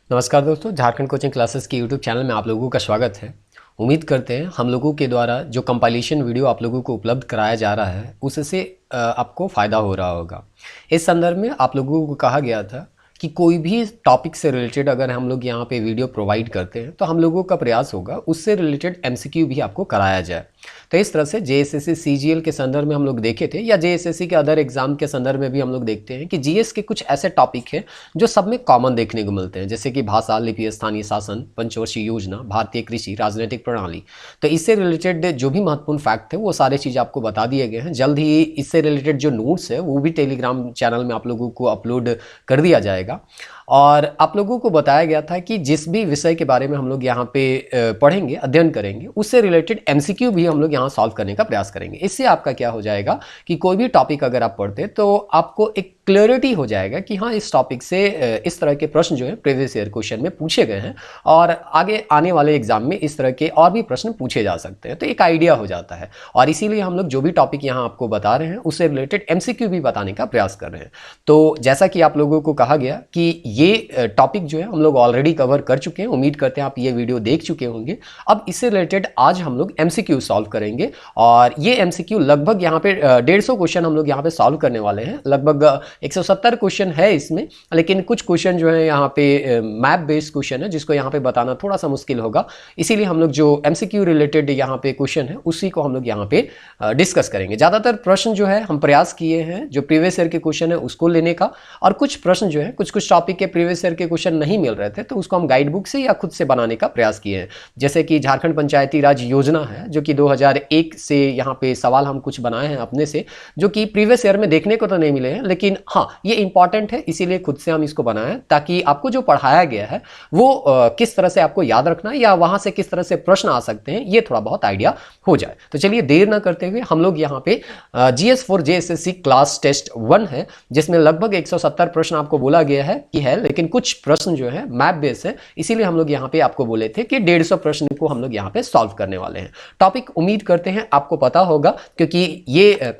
नमस्कार दोस्तों, Jharkhand coaching classes की यूट्यूब चैनल में आप लोगों का स्वागत है। उम्मीद करते हैं हम लोगों के द्वारा जो कंपाइलेशन वीडियो आप लोगों को उपलब्ध कराया जा रहा है उससे आपको फ़ायदा हो रहा होगा। इस संदर्भ में आप लोगों को कहा गया था कि कोई भी टॉपिक से रिलेटेड अगर हम लोग यहाँ पे वीडियो प्रोवाइड करते हैं तो हम लोगों का प्रयास होगा उससे रिलेटेड एमसीक्यू भी आपको कराया जाए। तो इस तरह से जेएसएससी सीजीएल के संदर्भ में हम लोग देखे थे, या जेएसएससी के अदर एग्जाम के संदर्भ में भी हम लोग देखते हैं कि जीएस के कुछ ऐसे टॉपिक हैं जो सब में कॉमन देखने को मिलते हैं, जैसे कि भाषा, लिपि, स्थानीय शासन, पंचवर्षीय योजना, भारतीय कृषि, राजनीतिक प्रणाली। तो इससे रिलेटेड जो भी महत्वपूर्ण फैक्ट है वो सारे चीज़ आपको बता दिए गए हैं। जल्द ही इससे रिलेटेड जो नोट्स है वो भी टेलीग्राम चैनल में आप लोगों को अपलोड कर दिया जाएगा। और आप लोगों को बताया गया था कि जिस भी विषय के बारे में हम लोग यहाँ पे पढ़ेंगे, अध्ययन करेंगे, उससे रिलेटेड एमसीक्यू भी हम लोग यहाँ सॉल्व करने का प्रयास करेंगे। इससे आपका क्या हो जाएगा कि कोई भी टॉपिक अगर आप पढ़ते तो आपको एक क्लियरिटी हो जाएगा कि हाँ, इस टॉपिक से इस तरह के प्रश्न जो है प्रीवियस ईयर क्वेश्चन में पूछे गए हैं और आगे आने वाले एग्जाम में इस तरह के और भी प्रश्न पूछे जा सकते हैं। तो एक आइडिया हो जाता है और इसीलिए हम लोग जो भी टॉपिक यहाँ आपको बता रहे हैं उससे रिलेटेड एमसीक्यू भी बताने का प्रयास कर रहे हैं। तो जैसा कि आप लोगों को कहा गया कि ये टॉपिक जो है हम लोग ऑलरेडी कवर कर चुके हैं, उम्मीद करते हैं आप ये वीडियो देख चुके होंगे। अब इससे रिलेटेड आज हम लोग एमसीक्यू सॉल्व करेंगे और ये एमसीक्यू लगभग यहाँ पे 150 क्वेश्चन हम लोग यहाँ पे सॉल्व करने वाले हैं। लगभग 170 क्वेश्चन है इसमें, लेकिन कुछ क्वेश्चन जो है यहाँ पे मैप बेस्ड क्वेश्चन है जिसको यहाँ पे बताना थोड़ा सा मुश्किल होगा। इसीलिए हम लोग जो एमसीक्यू रिलेटेड यहाँ पे क्वेश्चन है उसी को हम लोग यहाँ पे डिस्कस करेंगे। ज़्यादातर प्रश्न जो है हम प्रयास किए हैं जो प्रीवियस ईयर के क्वेश्चन है उसको लेने का, और कुछ प्रश्न जो है कुछ टॉपिक के प्रीवियस ईयर के क्वेश्चन नहीं मिल रहे थे तो उसको हम गाइड बुक से या खुद से बनाने का प्रयास किए हैं। जैसे कि झारखंड पंचायती राज योजना है जो कि 2001 से यहाँ पे सवाल हम कुछ बनाए हैं अपने से, जो कि प्रीवियस ईयर में देखने को तो नहीं मिले हैं, लेकिन हाँ ये इंपॉर्टेंट है इसीलिए खुद से हम इसको बनाए ताकि आपको जो पढ़ाया गया है वो किस तरह से आपको याद रखना है या वहां से किस तरह से प्रश्न आ सकते हैं ये थोड़ा बहुत आइडिया हो जाए। तो चलिए देर ना करते हुए हम लोग यहाँ पे GS for JSSC class test 1 है जिसमें लगभग 170 प्रश्न आपको बोला गया है कि है, लेकिन कुछ प्रश्न जो है मैप बेस है, इसीलिए हम लोग यहाँ पे आपको बोले थे कि 150 प्रश्न को हम लोग यहाँ पे सॉल्व करने वाले हैं। टॉपिक उम्मीद करते हैं आपको पता होगा क्योंकि ये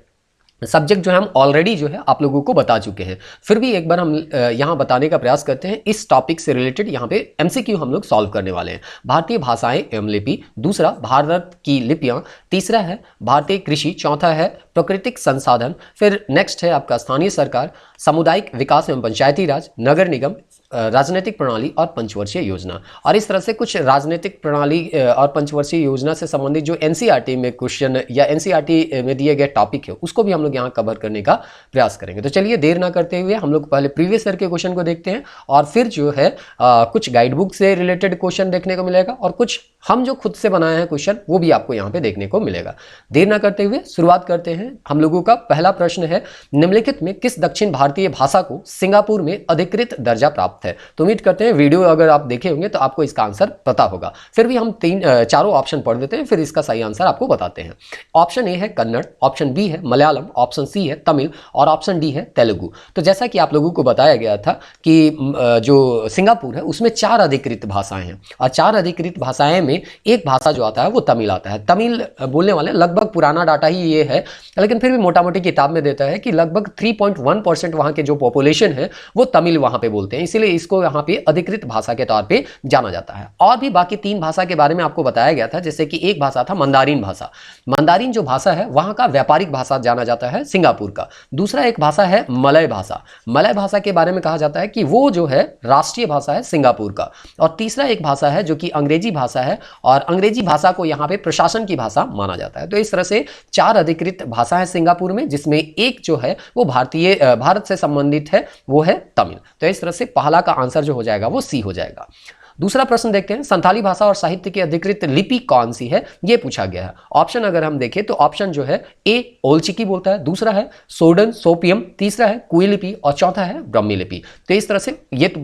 सब्जेक्ट जो है हम ऑलरेडी जो है आप लोगों को बता चुके हैं। फिर भी एक बार हम यहाँ बताने का प्रयास करते हैं। इस टॉपिक से रिलेटेड यहाँ पे एमसीक्यू हम लोग सॉल्व करने वाले हैं। भारतीय भाषाएं एवं लिपि, दूसरा भारत की लिपियां, तीसरा है भारतीय कृषि, चौथा है प्राकृतिक संसाधन, फिर नेक्स्ट है आपका स्थानीय सरकार, सामुदायिक विकास एवं पंचायती राज, नगर निगम, राजनीतिक प्रणाली और पंचवर्षीय योजना। और इस तरह से कुछ राजनीतिक प्रणाली और पंचवर्षीय योजना से संबंधित जो एनसीईआरटी में क्वेश्चन या एनसीईआरटी में दिए गए टॉपिक है उसको भी हम लोग यहाँ कवर करने का प्रयास करेंगे। तो चलिए देर ना करते हुए हम लोग पहले प्रीवियस ईयर के क्वेश्चन को देखते हैं और फिर जो है कुछ गाइड बुक से रिलेटेड क्वेश्चन देखने को मिलेगा और कुछ हम जो खुद से बनाए हैं क्वेश्चन वो भी आपको यहाँ पे देखने को मिलेगा। देर ना करते हुए शुरुआत करते हैं। हम लोगों का पहला प्रश्न है, निम्नलिखित में किस दक्षिण भारतीय भाषा को सिंगापुर में अधिकृत दर्जा प्राप्त है? तो उम्मीद करते हैं वीडियो अगर आप देखे होंगे तो आपको इसका आंसर पता होगा। फिर भी हम चारों ऑप्शन पढ़ देते हैं, फिर इसका सही आंसर आपको बताते हैं। ऑप्शन ए है कन्नड़, ऑप्शन बी है मलयालम, ऑप्शन सी है तमिल और ऑप्शन डी है तेलुगु। तो जैसा कि आप लोगों को बताया गया था कि जो सिंगापुर है उसमें 4 अधिकृत भाषाएं हैं और 4 अधिकृत भाषाएं में एक भाषा जो आता है वो तमिल आता है। तमिल बोलने वाले लगभग पुराना डाटा ही ये है, लेकिन फिर भी मोटा मोटी किताब में देता है कि लगभग 3.1% वहां के जो पॉपुलेशन है वो तमिल वहां पे बोलते हैं, इसीलिए इसको यहाँ पे अधिकृत भाषा के तौर पे जाना जाता है। और भी बाकी 3 भाषा के बारे में आपको बताया गया था, जैसे कि एक भाषा था मंदारिन भाषा। मंदारिन जो भाषा है वहां का व्यापारिक भाषा जाना जाता है सिंगापुर का। दूसरा एक भाषा है मलय भाषा। मलय भाषा के बारे में कहा जाता है कि वो जो है राष्ट्रीय भाषा है सिंगापुर का। और तीसरा एक भाषा है जो कि अंग्रेजी भाषा है और अंग्रेजी भाषा को यहाँ पे प्रशासन की भाषा माना जाता है। तो इस तरह से 4 अधिकृत भाषा है सिंगापुर में, जिसमें एक जो है वो भारत से संबंधित है, वो है तमिल। तो इस तरह से पहला का आंसर जो हो जाएगा वो सी हो जाएगा। दूसरा प्रश्न देखते हैं, संथाली भाषा और साहित्य की अधिकृत लिपि कौन सी है, ये पूछा गया है। ऑप्शन अगर हम देखें तो ऑप्शन जो है ए ओलचिकी बोलता है, दूसरा है सोडन सोपियम, तीसरा है कुई लिपि और चौथा है ब्रह्मी लिपि। तो इस तरह से ये तो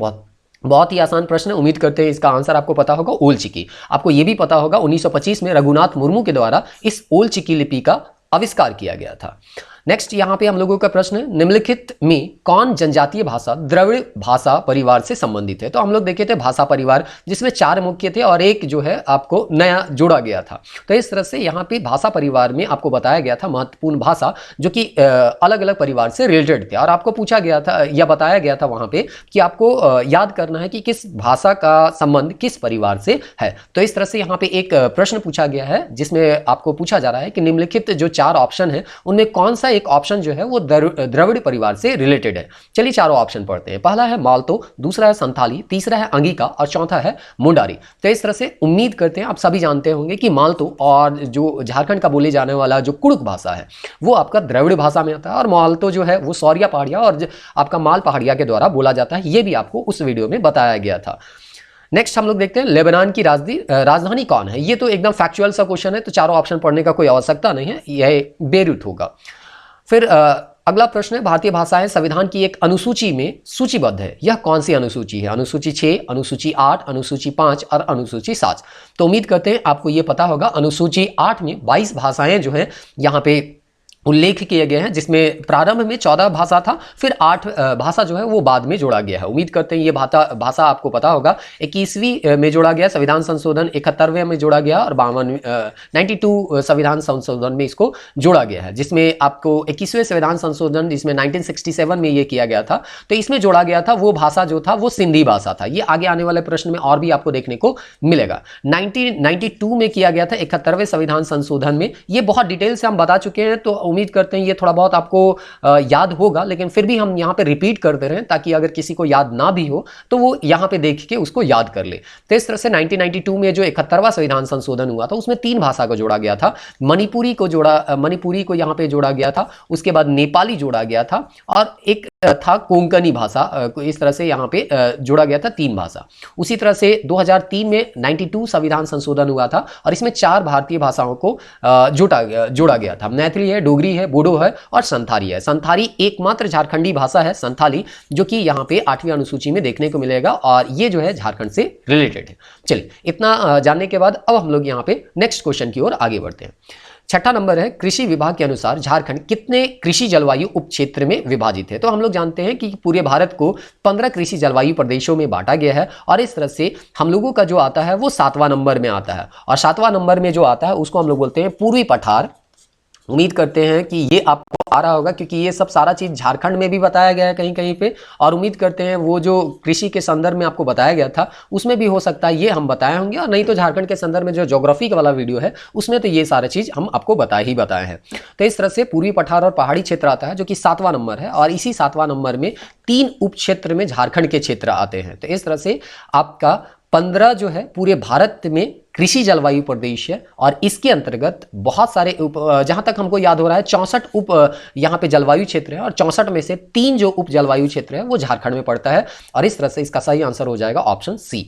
बहुत ही आसान प्रश्न है। उम्मीद करते हैं इसका आंसर आपको पता होगा ओलचिकी। आपको यह भी पता होगा 1925 में रघुनाथ मुर्मू के द्वारा इस ओलचिकी लिपि का आविष्कार किया गया था। नेक्स्ट यहाँ पे हम लोगों का प्रश्न है, निम्नलिखित में कौन जनजातीय भाषा द्रविड़ भाषा परिवार से संबंधित है। तो हम लोग देखे थे भाषा परिवार, जिसमें 4 मुख्य थे और एक जो है आपको नया जोड़ा गया था। तो इस तरह से यहाँ पे भाषा परिवार में आपको बताया गया था महत्वपूर्ण भाषा जो कि अलग अलग परिवार से रिलेटेड थे, और आपको पूछा गया था या बताया गया था वहाँ पे कि आपको याद करना है कि किस भाषा का संबंध किस परिवार से है। तो इस तरह से यहाँ पे एक प्रश्न पूछा गया है जिसमें आपको पूछा जा रहा है कि निम्नलिखित जो 4 ऑप्शन है उनमें कौन सा एक ऑप्शन जो है वो द्रविड़ परिवार से रिलेटेड है। चलिए चारों ऑप्शन पढ़ते हैं। पहला है मालतो, दूसरा है संथाली, तीसरा है अंगिका और चौथा है मुंडारी। तो इस तरह से उम्मीद करते हैं आप सभी जानते होंगे कि मालतो और जो झारखंड का बोले जाने वाला जो कुड़ुक भाषा है वो आपका द्रविड़ भाषा में आता है, और मालतो जो है वो सौरिया पहाड़िया और आपका माल पहाड़िया के द्वारा बोला जाता है। ये भी आपको उस वीडियो में बताया गया था। नेक्स्ट हम लोग देखते हैं लेबनान की राजधानी कौन है। ये तो एकदम फैक्चुअल सा क्वेश्चन है, तो चारों ऑप्शन पढ़ने का कोई आवश्यकता नहीं है, यह बेरूत होगा। फिर अगला प्रश्न है, भारतीय भाषाएं संविधान की एक अनुसूची में सूचीबद्ध है, यह कौन सी अनुसूची है। अनुसूची 6, अनुसूची 8, अनुसूची 5 और अनुसूची 7। तो उम्मीद करते हैं आपको ये पता होगा। अनुसूची 8 में 22 भाषाएं जो है यहाँ पे उल्लेख किए गए हैं, जिसमें प्रारंभ में 14 भाषा था, फिर 8 भाषा जो है वो बाद में जोड़ा गया है। उम्मीद करते हैं ये भाषा आपको पता होगा। 21वीं में जोड़ा गया, संविधान संशोधन 71वें में जोड़ा गया, और 92 संविधान संशोधन में इसको जोड़ा गया है, जिसमें आपको 21वें संविधान संशोधन जिसमें 1967 में ये किया गया था, तो इसमें जोड़ा गया था वो भाषा जो था वो सिंधी भाषा था। ये आगे आने वाले प्रश्न में और भी आपको देखने को मिलेगा। 1992 में किया गया था 71वें संविधान संशोधन में। ये बहुत डिटेल से हम बता चुके हैं, तो उम्मीद करते हैं ये थोड़ा बहुत आपको याद होगा, लेकिन फिर भी हम यहाँ पे रिपीट करते रहें ताकि अगर किसी को याद ना भी हो तो वो यहाँ पे देख के उसको याद कर ले। तो इस तरह से 1992 में जो 71वां संविधान संशोधन हुआ था उसमें 3 भाषा को जोड़ा गया था। मणिपुरी को यहाँ पे जोड़ा गया था, उसके बाद नेपाली जोड़ा गया था, और एक था कोंकणी भाषा। इस तरह से यहाँ पे जोड़ा गया था 3 भाषा। उसी तरह से 2003 में 92 संविधान संशोधन हुआ था, और इसमें 4 भारतीय भाषाओं को जोड़ा गया था। मैथिली है, डोगरी है, बोडो है और संथाली है। संथाली एकमात्र झारखंडी भाषा है, संथाली, जो कि यहाँ पे 8वीं अनुसूची में देखने को मिलेगा, और ये जो है झारखंड से रिलेटेड है। चलिए इतना जानने के बाद अब हम लोग यहाँ पे नेक्स्ट क्वेश्चन की ओर आगे बढ़ते हैं। छठा नंबर है, कृषि विभाग के अनुसार झारखंड कितने कृषि जलवायु उपक्षेत्र में विभाजित है। तो हम लोग जानते हैं कि पूरे भारत को 15 कृषि जलवायु प्रदेशों में बांटा गया है, और इस तरह से हम लोगों का जो आता है वो 7वां नंबर में आता है, और 7वां नंबर में जो आता है उसको हम लोग बोलते हैं पूर्वी पठार। उम्मीद करते हैं कि ये आपको आ रहा होगा, क्योंकि ये सब सारा चीज़ झारखंड में भी बताया गया है कहीं कहीं पे, और उम्मीद करते हैं वो जो कृषि के संदर्भ में आपको बताया गया था उसमें भी हो सकता है ये हम बताए होंगे, और नहीं तो झारखंड के संदर्भ में जो ज्योग्राफी वाला वीडियो है उसमें तो ये सारा चीज़ हम आपको बताए हैं। तो इस तरह से पूर्वी पठार और पहाड़ी क्षेत्र आता है जो कि 7वां नंबर है, और इसी 7वां नंबर में 3 उप क्षेत्र में झारखंड के क्षेत्र आते हैं। तो इस तरह से आपका 15 जो है पूरे भारत में कृषि जलवायु प्रदेश है, और इसके अंतर्गत बहुत सारे जहां तक हमको याद हो रहा है 64 उप यहाँ पे जलवायु क्षेत्र है, और 64 में से 3 जो उप जलवायु क्षेत्र है वो झारखंड में पड़ता है, और इस तरह से इसका सही आंसर हो जाएगा ऑप्शन सी।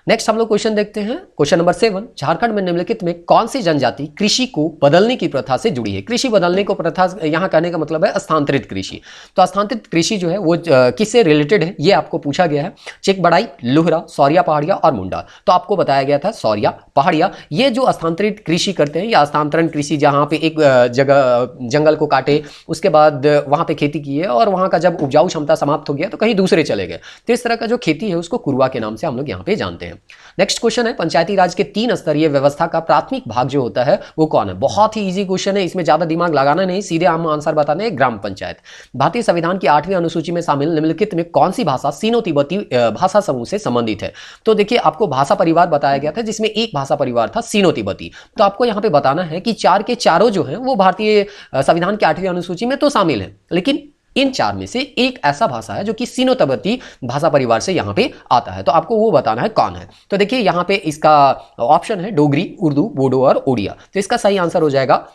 नेक्स्ट हम लोग क्वेश्चन देखते हैं, क्वेश्चन नंबर 7। झारखंड में निम्नलिखित में कौन सी जनजाति कृषि को बदलने की प्रथा से जुड़ी है। कृषि बदलने को प्रथा यहाँ कहने का मतलब है स्थानांतरित कृषि। तो स्थानांतरित कृषि जो है वो किससे रिलेटेड है ये आपको पूछा गया है। चेक बड़ाई, लोहरा, सौरिया पहाड़िया और मुंडा। तो आपको बताया गया था सौरिया पहाड़िया। ये जो स्थानांतरित कृषि करते हैं या स्थानांतरण कृषि, जहाँ पे एक जगह जंगल को काटे, उसके बाद वहाँ पे खेती की है, और वहाँ का जब उपजाऊ क्षमता समाप्त हो गया तो कहीं दूसरे चले गए। तो इस तरह का जो खेती है उसको कुरुआ के नाम से हम लोग यहाँ पे जानते हैं। नेक्स्ट क्वेश्चन है, पंचायती राज के 3 स्तरीय व्यवस्था का प्राथमिक भाग जो होता है वो कौन है। बहुत ही इजी क्वेश्चन है, इसमें ज्यादा दिमाग लगाना नहीं, सीधे हम आंसर बताने हैं, ग्राम पंचायत। भारतीय संविधान की 8वीं अनुसूची में शामिल निम्नलिखित में कौन सी भाषा सीनो तिब्बती भाषा समूह से संबंधित है। तो देखिए आपको भाषा परिवार बताया गया था, जिसमें एक भाषा परिवार था सीनो तिब्बती। तो आपको यहाँ पे बताना है कि 4 के चारों जो है वो भारतीय संविधान की 8वीं अनुसूची में तो शामिल है, लेकिन इन 4 में से एक ऐसा भाषा है जो कि सीनो तिब्बती भाषा परिवार से यहाँ पे आता है। तो आपको वो बताना है कौन है। तो देखिए यहाँ पे इसका ऑप्शन है डोगरी, उर्दू, बोडो और ओडिया। तो इसका सही आंसर हो जाएगा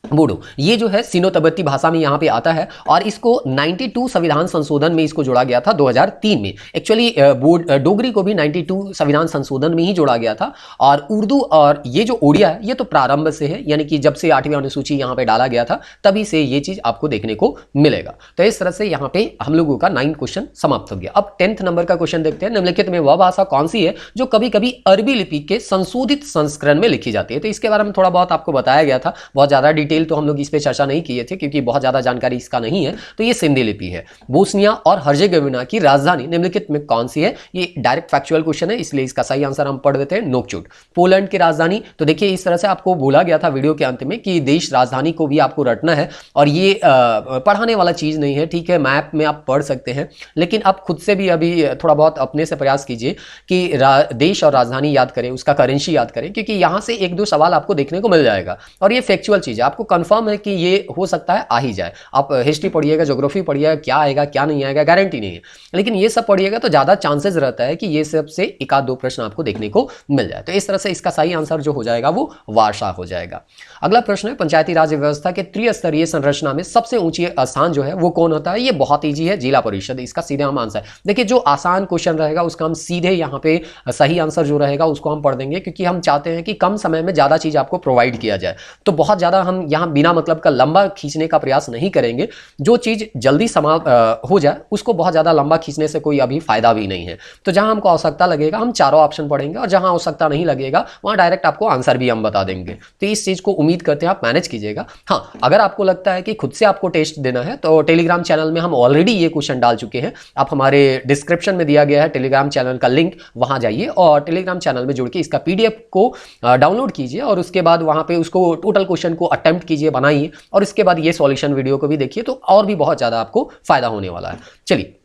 बोडो। ये जो है सीनो तिब्बती भाषा में यहाँ पे आता है, और इसको 92 संविधान संशोधन में इसको जोड़ा गया था 2003 में। एक्चुअली डोगरी को भी 92 संविधान संशोधन में ही जोड़ा गया था, और उर्दू और ये जो ओडिया है ये तो प्रारंभ से है, यानी कि जब से 8वीं अनुसूची यहाँ पे डाला गया था तभी से ये चीज आपको देखने को मिलेगा। तो इस तरह से यहाँ पे हम लोगों का 9 क्वेश्चन समाप्त हो गया। अब 10th नंबर का क्वेश्चन देखते हैं, निम्नलिखित में वह भाषा कौन सी है जो कभी कभी अरबी लिपि के संशोधित संस्करण में लिखी जाती है। तो इसके बारे में थोड़ा बहुत आपको बताया गया था, बहुत ज्यादा डिटेल तो हम लोग इस पर चर्चा नहीं किए थे क्योंकि बहुत ज़्यादा जानकारी इसका नहीं है। तो ये सिंधी लिपि है। बोस्निया और हर्जेगोविना की राजधानी निम्नलिखित में कौन सी है? ये डायरेक्ट फैक्चुअल क्वेश्चन है, इसलिए इसका सही आंसर हम पढ़ देते हैं, नोकचोट। पोलैंड की राजधानी, तो देखिए इस तरह से आपको बोला गया था वीडियो के अंत में कि देश राजधानी को भी आपको रटना है, और ये पढ़ाने वाला चीज़ नहीं है, ठीक है, मैप में आप पढ़ सकते हैं, लेकिन आप खुद से भी अभी थोड़ा बहुत अपने से प्रयास कीजिए कि देश और राजधानी याद करें, उसका करेंसी याद करें, क्योंकि यहाँ से एक दो सवाल आपको देखने को मिल जाएगा और ये फैक्चुअल चीज़ है, आपको कंफर्म है कि ये हो सकता है आ ही जाए। आप हिस्ट्री पढ़िएगा, ज्योग्राफी पढ़िएगा, क्या आएगा क्या नहीं आएगा गारंटी नहीं है, लेकिन ये सब पढ़िएगा तो ज़्यादा चांसेस रहता है कि ये सब से एक आध दो प्रश्न आपको देखने को मिल जाए। तो इस तरह से इसका सही आंसर जो हो जाएगा वो वारसा हो जाएगा। अगला प्रश्न है, पंचायती राज व्यवस्था के त्रिस्तरीय संरचना में सबसे ऊंची स्थान जो है वो कौन होता है? ये बहुत ईजी है, जिला परिषद, इसका सीधे हम आंसर। देखिए जो आसान क्वेश्चन रहेगा उसका हम सीधे यहाँ पे सही आंसर जो रहेगा उसको हम पढ़ देंगे, क्योंकि हम चाहते हैं कि कम समय में ज़्यादा चीज़ आपको प्रोवाइड किया जाए। तो बहुत ज़्यादा हम यहाँ बिना मतलब का लंबा खींचने का प्रयास नहीं करेंगे। जो चीज़ जल्दी समाप्त हो जाए उसको बहुत ज़्यादा लंबा खींचने से कोई अभी फायदा भी नहीं है। तो जहाँ हमको आवश्यकता लगेगा हम चारों ऑप्शन पढ़ेंगे, और जहाँ आवश्यकता नहीं लगेगा वहाँ डायरेक्ट आपको आंसर भी हम बता देंगे। तो इस चीज़ को उम्मीद करते हैं आप मैनेज कीजिएगा। हाँ, अगर आपको लगता है कि खुद से आपको टेस्ट देना है तो टेलीग्राम चैनल में हम ऑलरेडी ये क्वेश्चन डाल चुके हैं। आप हमारे डिस्क्रिप्शन में दिया गया है टेलीग्राम चैनल का लिंक, वहाँ जाइए और टेलीग्राम चैनल में जुड़ के इसका PDF को डाउनलोड कीजिए, और उसके बाद वहाँ पे उसको टोटल क्वेश्चन को अटेम्प्ट कीजिए, बनाइए, और उसके बाद ये सॉल्यूशन वीडियो को भी देखिए, तो और भी बहुत ज़्यादा आपको फायदा होने वाला है। चलिए,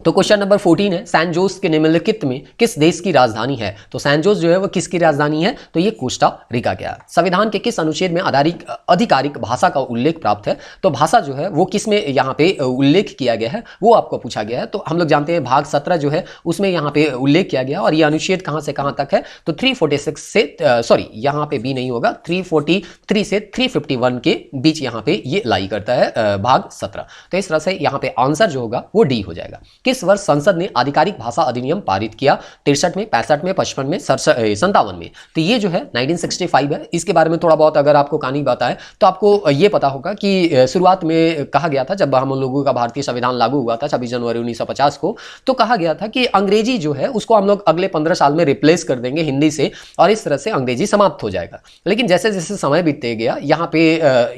तो क्वेश्चन नंबर 14 है, सैन जोस के निम्नलिखित में किस देश की राजधानी है? तो सैन जोस जो है वो किसकी राजधानी है? तो ये कोस्टा रिका क्या है? संविधान के किस अनुच्छेद में आधिकारिक भाषा का उल्लेख प्राप्त है? तो भाषा जो है वो किस में यहाँ पे उल्लेख किया गया है वो आपको पूछा गया है। तो हम लोग जानते हैं भाग 17 जो है उसमें यहाँ पे उल्लेख किया गया, और ये अनुच्छेद कहाँ से कहाँ तक है? तो 346 से सॉरी यहाँ पे भी नहीं होगा, 343 से 351 के बीच यहाँ पे ये लाई करता है भाग 17। तो इस तरह से यहाँ पे आंसर जो होगा वो डी हो जाएगा। किस वर्ष संसद ने आधिकारिक भाषा अधिनियम पारित किया? 63 में, 65 में, 55 में, 57 में? तो ये जो है 1965 है। इसके बारे में थोड़ा बहुत अगर आपको कहानी बताएं तो आपको ये पता होगा कि शुरुआत में कहा गया था, जब हम लोगों का भारतीय संविधान लागू हुआ था 26 जनवरी 1950 को, तो कहा गया था कि अंग्रेजी जो है उसको हम लोग अगले 15 साल में रिप्लेस कर देंगे हिंदी से, और इस तरह से अंग्रेजी समाप्त हो जाएगा। लेकिन जैसे जैसे समय बीतते गया यहाँ पे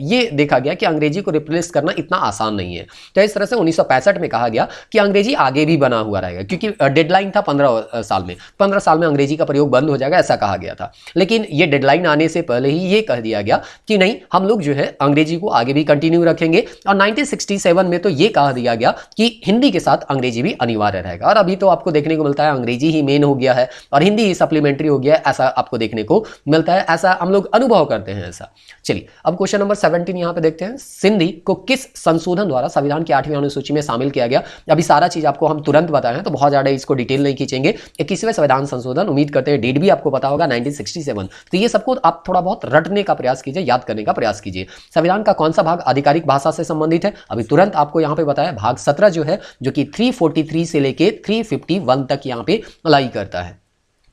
ये देखा गया कि अंग्रेजी को रिप्लेस करना इतना आसान नहीं है। तो इस तरह से 1965 में कहा गया कि अंग्रेजी आगे भी बना हुआ रहेगा, क्योंकि डेडलाइन था 15 साल में, 15 साल में अंग्रेजी का प्रयोग बंद हो जाएगा, ऐसा कहा गया था। लेकिन ये डेडलाइन आने से पहले ही ये कह दिया गया कि नहीं, हम लोग जो है अंग्रेजी को आगे भी कंटिन्यू रखेंगे, और 1967 में तो ये कहा दिया गया कि हिंदी के साथ अंग्रेजी भी अनिवार्य रहेगा। और अभी तो आपको देखने को मिलता है अंग्रेजी ही मेन हो गया है और हिंदी ही सप्लीमेंट्री हो गया है, ऐसा आपको देखने को मिलता है, ऐसा हम लोग अनुभव करते हैं ऐसा। चलिए अब क्वेश्चन नंबर 17 यहाँ पे देखते हैं, सिंधी को किस संशोधन द्वारा संविधान की 8वीं अनुसूची में शामिल किया गया? अभी सारा चीज आपको हम तुरंत बताए हैं तो बहुत ज़्यादा इसको डिटेल नहीं खींचेंगे। 21वें संविधान संशोधन, उम्मीद करते हैं डेट भी आपको पता होगा 1967। तो ये सबको आप थोड़ा बहुत रटने का प्रयास कीजिए, याद करने का प्रयास कीजिए। संविधान का कौन सा भाग आधिकारिक भाषा से संबंधित है? अभी तुरंत आपको यहाँ पे बताया, भाग 17 जो है, जो कि 343 से लेके 351 तक यहाँ पे अलाई करता है।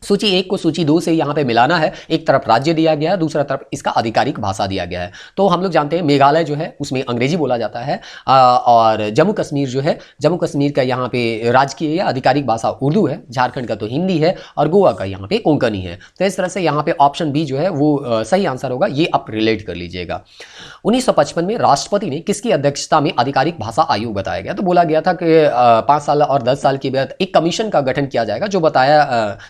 सूची 1 को सूची 2 से यहाँ पे मिलाना है, एक तरफ राज्य दिया गया है, दूसरा तरफ इसका आधिकारिक भाषा दिया गया है। तो हम लोग जानते हैं मेघालय जो है उसमें अंग्रेजी बोला जाता है, और जम्मू कश्मीर जो है, जम्मू कश्मीर का यहाँ पे राजकीय या आधिकारिक भाषा उर्दू है, झारखंड का तो हिंदी है, और गोवा का यहाँ पे कोंकणी है। तो इस तरह से यहाँ पे ऑप्शन बी जो है वो सही आंसर होगा, ये आप रिलेट कर लीजिएगा। 1955 में राष्ट्रपति ने किसकी अध्यक्षता में आधिकारिक भाषा आयोग बताया गया? तो बोला गया था कि 5 साल और 10 साल के बाद एक कमीशन का गठन किया जाएगा, जो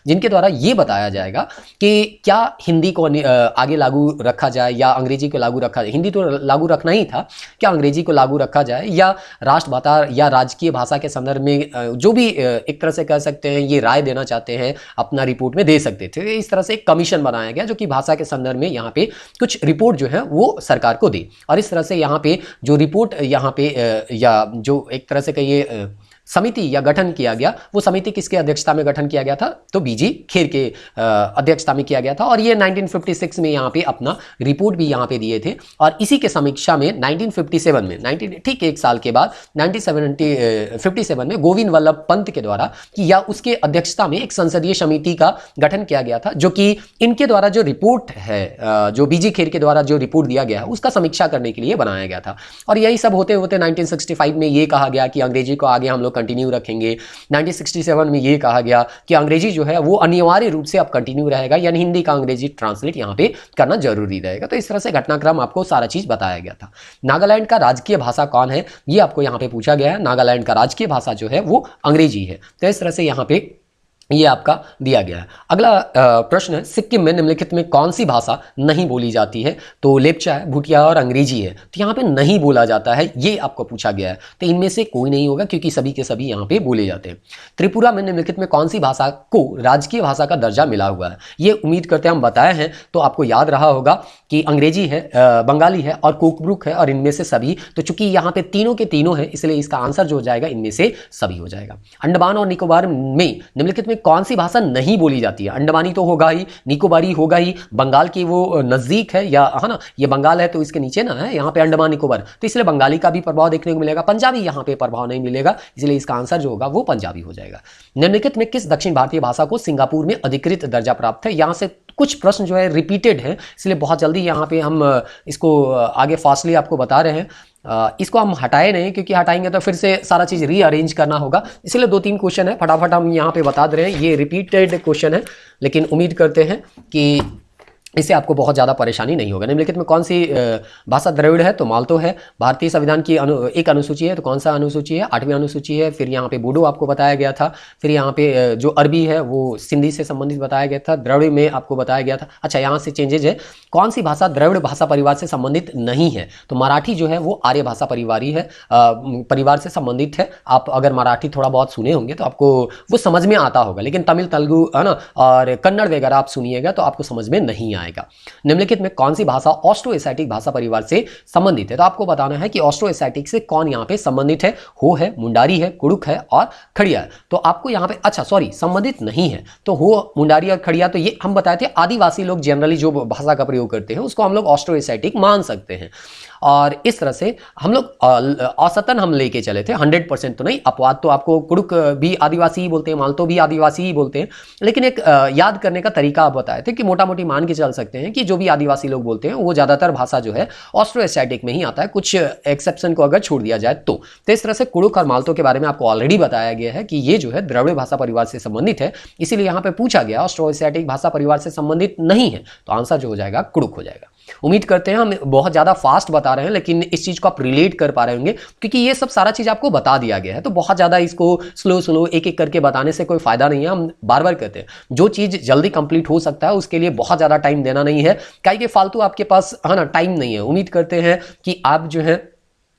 जिनके द्वारा ये बताया जाएगा कि क्या हिंदी को आगे लागू रखा जाए या अंग्रेजी को लागू रखा जाए। हिंदी तो लागू रखना ही था, क्या अंग्रेजी को लागू रखा जाए या राष्ट्रभाषा या राजकीय भाषा के संदर्भ में जो भी एक तरह से कह सकते हैं ये राय देना चाहते हैं अपना रिपोर्ट में दे सकते थे। इस तरह से एक कमीशन बनाया गया जो कि भाषा के संदर्भ में यहाँ पे कुछ रिपोर्ट जो है वो सरकार को दे, और इस तरह से यहाँ पे जो रिपोर्ट यहाँ पे या जो एक तरह से कहिए समिति या गठन किया गया, वो समिति किसके अध्यक्षता में गठन किया गया था? तो बीजी खेर के अध्यक्षता में किया गया था, और ये 1956 में यहाँ पे अपना रिपोर्ट भी यहाँ पे दिए थे। और इसी के समीक्षा में 1957 में ठीक एक साल के बाद 1957 में गोविंद वल्लभ पंत के द्वारा या उसके अध्यक्षता में एक संसदीय समिति का गठन किया गया था, जो कि इनके द्वारा जो रिपोर्ट है, जो बीजी खेर के द्वारा जो रिपोर्ट दिया गया है उसका समीक्षा करने के लिए बनाया गया था। और यही सब होते होते 1965 में ये कहा गया कि अंग्रेजी को आगे हम लोग कंटिन्यू रखेंगे। 1967 में ये कहा गया कि अंग्रेजी जो है वो अनिवार्य रूप से अब कंटिन्यू रहेगा, यानी हिंदी का अंग्रेजी ट्रांसलेट यहाँ पे करना जरूरी रहेगा। तो इस तरह से घटनाक्रम आपको सारा चीज बताया गया था। नागालैंड का राजकीय भाषा कौन है, ये आपको यहाँ पे पूछा गया है। नागालैंड का राजकीय भाषा जो है वो अंग्रेजी है। तो इस तरह से यहाँ पे ये आपका दिया गया है। अगला प्रश्न है, सिक्किम में निम्नलिखित में कौन सी भाषा नहीं बोली जाती है? तो लेप्चा है, भूटिया और अंग्रेजी है। तो यहाँ पे नहीं बोला जाता है, ये आपको पूछा गया है। तो इनमें से कोई नहीं होगा क्योंकि सभी के सभी यहाँ पे बोले जाते हैं। त्रिपुरा में निम्नलिखित में कौन सी भाषा को राजकीय भाषा का दर्जा मिला हुआ है? ये उम्मीद करते हैं हम बताए हैं, तो आपको याद रहा होगा कि अंग्रेजी है, बंगाली है और कोकब्रुक है, और इनमें से सभी। तो चूंकि यहाँ पे तीनों के तीनों है, इसलिए इसका आंसर जो हो जाएगा इनमें से सभी हो जाएगा। अंडमान और निकोबार में निम्नलिखित में कौन सी भाषा नहीं बोली जाती है? अंडमानी तो होगा ही, निकोबारी होगा ही, बंगाल की वो नजदीक है, या है ना, ये बंगाल है तो इसके नीचे ना है यहाँ पे अंडमान निकोबार, तो इसलिए बंगाली का भी प्रभाव देखने को मिलेगा। पंजाबी यहाँ पे प्रभाव नहीं मिलेगा, इसलिए इसका आंसर जो होगा वो पंजाबी हो जाएगा। निम्नलिखित में किस दक्षिण भारतीय भाषा को सिंगापुर में अधिकृत दर्जा प्राप्त है? यहाँ से कुछ प्रश्न जो है रिपीटेड है, इसलिए बहुत जल्दी यहाँ पे हम इसको आगे फास्टली आपको बता रहे हैं। इसको हम हटाए नहीं, क्योंकि हटाएंगे तो फिर से सारा चीज़ रीअरेंज करना होगा, इसलिए 2-3 क्वेश्चन है फटाफट हम यहाँ पे बता दे रहे हैं। ये रिपीटेड क्वेश्चन है, लेकिन उम्मीद करते हैं कि इससे आपको बहुत ज़्यादा परेशानी नहीं होगा। निम्नलिखित में कौन सी भाषा द्रविड़ है? तो मालतो है। भारतीय संविधान की एक अनुसूची है, तो कौन सा अनुसूची है? 8वीं अनुसूची है। फिर यहाँ पे बोडो आपको बताया गया था। फिर यहाँ पे जो अरबी है वो सिंधी से संबंधित बताया गया था। द्रविड़ में आपको बताया गया था। अच्छा, यहाँ से चेंजेज है। कौन सी भाषा द्रविड़ भाषा परिवार से संबंधित नहीं है? तो मराठी जो है वो आर्य भाषा परिवार से संबंधित है। आप अगर मराठी थोड़ा बहुत सुने होंगे तो आपको वो समझ में आता होगा, लेकिन तमिल, तेलुगु है ना, और कन्नड़ वगैरह आप सुनिएगा तो आपको समझ में नहीं आएगा। निम्नलिखित में कौन सी भाषा ऑस्ट्रो एशियाटिक भाषा परिवार से संबंधित है? तो आपको बताना है कि ऑस्ट्रो एशियाटिक से कौन यहाँ पे संबंधित है। हो है, मुंडारी है, कुड़ुक है और खड़िया है। तो आपको यहाँ पे, अच्छा सॉरी, संबंधित नहीं है, तो हो, मुंडारी और खड़िया, तो ये हम बताए थे आदिवासी लोग जनरली जो भाषा का प्रयोग करते हैं उसको हम लोग ऑस्ट्रो एशियाटिक मान सकते हैं। और इस तरह से हम लोग औसतन हम लेके चले थे, 100% तो नहीं। अपवाद तो आपको कुड़ुक भी आदिवासी ही बोलते हैं, मालतो भी आदिवासी ही बोलते हैं, लेकिन एक याद करने का तरीका आप बताए थे कि मोटा मोटी मान के चल सकते हैं कि जो भी आदिवासी लोग बोलते हैं वो ज़्यादातर भाषा जो है ऑस्ट्रो एशियाटिक में ही आता है, कुछ एक्सेप्शन को अगर छोड़ दिया जाए तो इस तरह से कुड़ुक और मालतो के बारे में आपको ऑलरेडी बताया गया है कि ये जो है द्रविड़ भाषा परिवार से संबंधित है, इसीलिए यहाँ पे पूछा गया ऑस्ट्रो एशियाटिक भाषा परिवार से संबंधित नहीं है, तो आंसर जो हो जाएगा कुड़ुक हो जाएगा। उम्मीद करते हैं हम बहुत ज़्यादा फास्ट बता रहे हैं, लेकिन इस चीज़ को आप रिलेट कर पा रहे होंगे, क्योंकि ये सब सारा चीज़ आपको बता दिया गया है। तो बहुत ज़्यादा इसको स्लो एक एक करके बताने से कोई फायदा नहीं है। हम बार बार कहते हैं जो चीज़ जल्दी कंप्लीट हो सकता है उसके लिए बहुत ज़्यादा टाइम देना नहीं है, काहे कि फालतू आपके पास है ना टाइम नहीं है। उम्मीद करते हैं कि आप जो है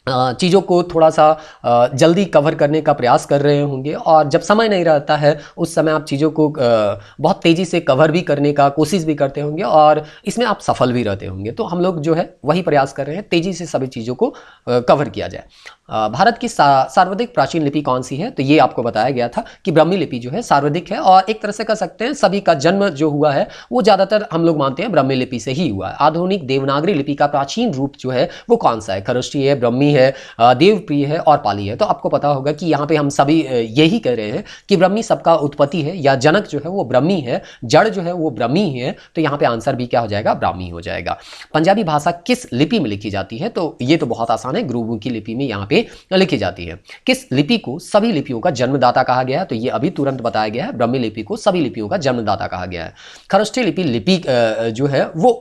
चीज़ों को थोड़ा सा जल्दी कवर करने का प्रयास कर रहे होंगे, और जब समय नहीं रहता है उस समय आप चीज़ों को बहुत तेज़ी से कवर भी करने का कोशिश भी करते होंगे, और इसमें आप सफल भी रहते होंगे। तो हम लोग जो है वही प्रयास कर रहे हैं, तेज़ी से सभी चीज़ों को कवर किया जाए। भारत की सर्वाधिक प्राचीन लिपि कौन सी है? तो ये आपको बताया गया था कि ब्राह्मी लिपि जो है सर्वाधिक है, और एक तरह से कह सकते हैं सभी का जन्म जो हुआ है वो ज़्यादातर हम लोग मानते हैं ब्राह्मी लिपि से ही हुआ है। आधुनिक देवनागरी लिपि का प्राचीन रूप जो है वो कौन सा है? खरोष्ठी है, ब्राह्मी है, देवप्रिय है और पाली है। तो आपको पता होगा कि यहाँ पे हम सभी यही कह रहे हैं कि ब्राह्मी सबका उत्पत्ति है, या जनक जो है वो ब्राह्मी है, जड़ जो है वो ब्राह्मी है। तो यहाँ पे आंसर भी क्या हो जाएगा? ब्राह्मी हो जाएगा। पंजाबी भाषा किस लिपि में लिखी जाती है? तो ये तो बहुत आसान है, गुरुमुखी लिपि में यहाँ पे लिखी जाती है। किस लिपि को सभी लिपियों का जन्मदाता कहा गया है? तो ये अभी तुरंत बताया गया है, ब्राह्मी लिपि को सभी लिपियों का जन्मदाता कहा गया है। खरोष्ठी लिपि जो है वो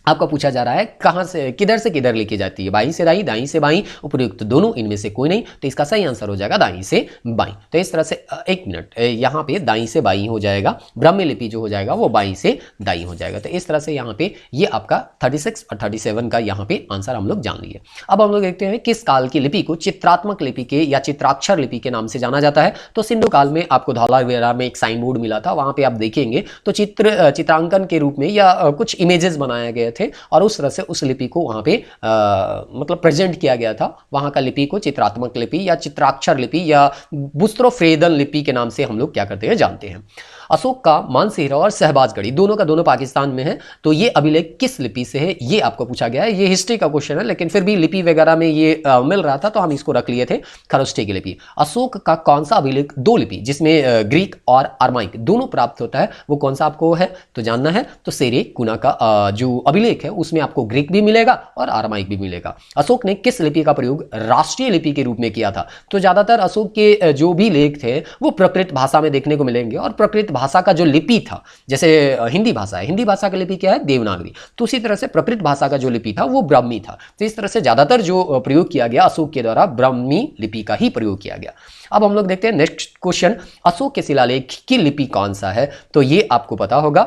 आपका पूछा जा रहा है कहाँ से किधर लिखी जाती है? बाईं से दाईं, दाईं से बाईं, उपयुक्त दोनों, इनमें से कोई नहीं। तो इसका सही आंसर हो जाएगा दाईं से बाईं। तो इस तरह से एक मिनट, यहाँ पे दाईं से बाईं हो जाएगा, ब्राह्मी लिपि जो हो जाएगा वो बाईं से दाईं हो जाएगा। तो इस तरह से यहाँ पे ये आपका 36 और 37 का यहाँ पे आंसर हम लोग जान लिए। अब हम लोग देखते हैं किस काल की लिपि को चित्रात्मक लिपि के या चित्राक्षर लिपि के नाम से जाना जाता है? तो सिंधु काल में आपको धौलावीरा में एक साइन बोर्ड मिला था, वहाँ पे आप देखेंगे तो चित्रांकन के रूप में या कुछ इमेजेस बनाए गए थे, और उस तरह से उस लिपि को वहाँ पे मतलब प्रेजेंट किया गया था। वहाँ का लिपि को चित्रात्मक लिपि या चित्राक्षर लिपि या बुस्त्रोफ्रेदन लिपि के नाम से हम लोग क्या करते हैं जानते हैं। अशोक का मानसेहरा और शहबाजगढ़ी दोनों का दोनों पाकिस्तान में है, तो ये अभिलेख किस लिपि से है? ये आपको पूछा गया है। ये हिस्ट्री का क्वेश्चन है, लेकिन फिर भी लिपि वगैरह में ये मिल रहा था तो हम इसको रख लिए थे, खरोष्ठी की लिपि। अशोक का कौन सा अभिलेख, दो लिपि जिसमें ग्रीक और अरमाइक दोनों प्राप्त होता है, वो कौन सा आपको है तो जानना है? तो सेरे कुना का जो अभिलेख अभिलेख है उसमें आपको ग्रीक भी मिलेगा और अरामाइक भी मिलेगा। अशोक ने किस लिपि का प्रयोग राष्ट्रीय लिपि के रूप में किया था? तो ज्यादातर अशोक के जो भी लेख थे वो प्राकृत भाषा में देखने को मिलेंगे, और प्राकृत भाषा का जो लिपि था, जैसे हिंदी भाषा है, हिंदी भाषा का लिपि क्या है? देवनागरी। तो उसी तरह से प्राकृत भाषा का जो लिपि था वो ब्राह्मी था। तो इस तरह से ज्यादातर जो प्रयोग किया गया अशोक के द्वारा ब्राह्मी लिपि का ही प्रयोग किया गया। अब हम लोग देखते हैं नेक्स्ट क्वेश्चन, अशोक के शिलालेख की लिपि कौन सा है? तो ये आपको पता होगा,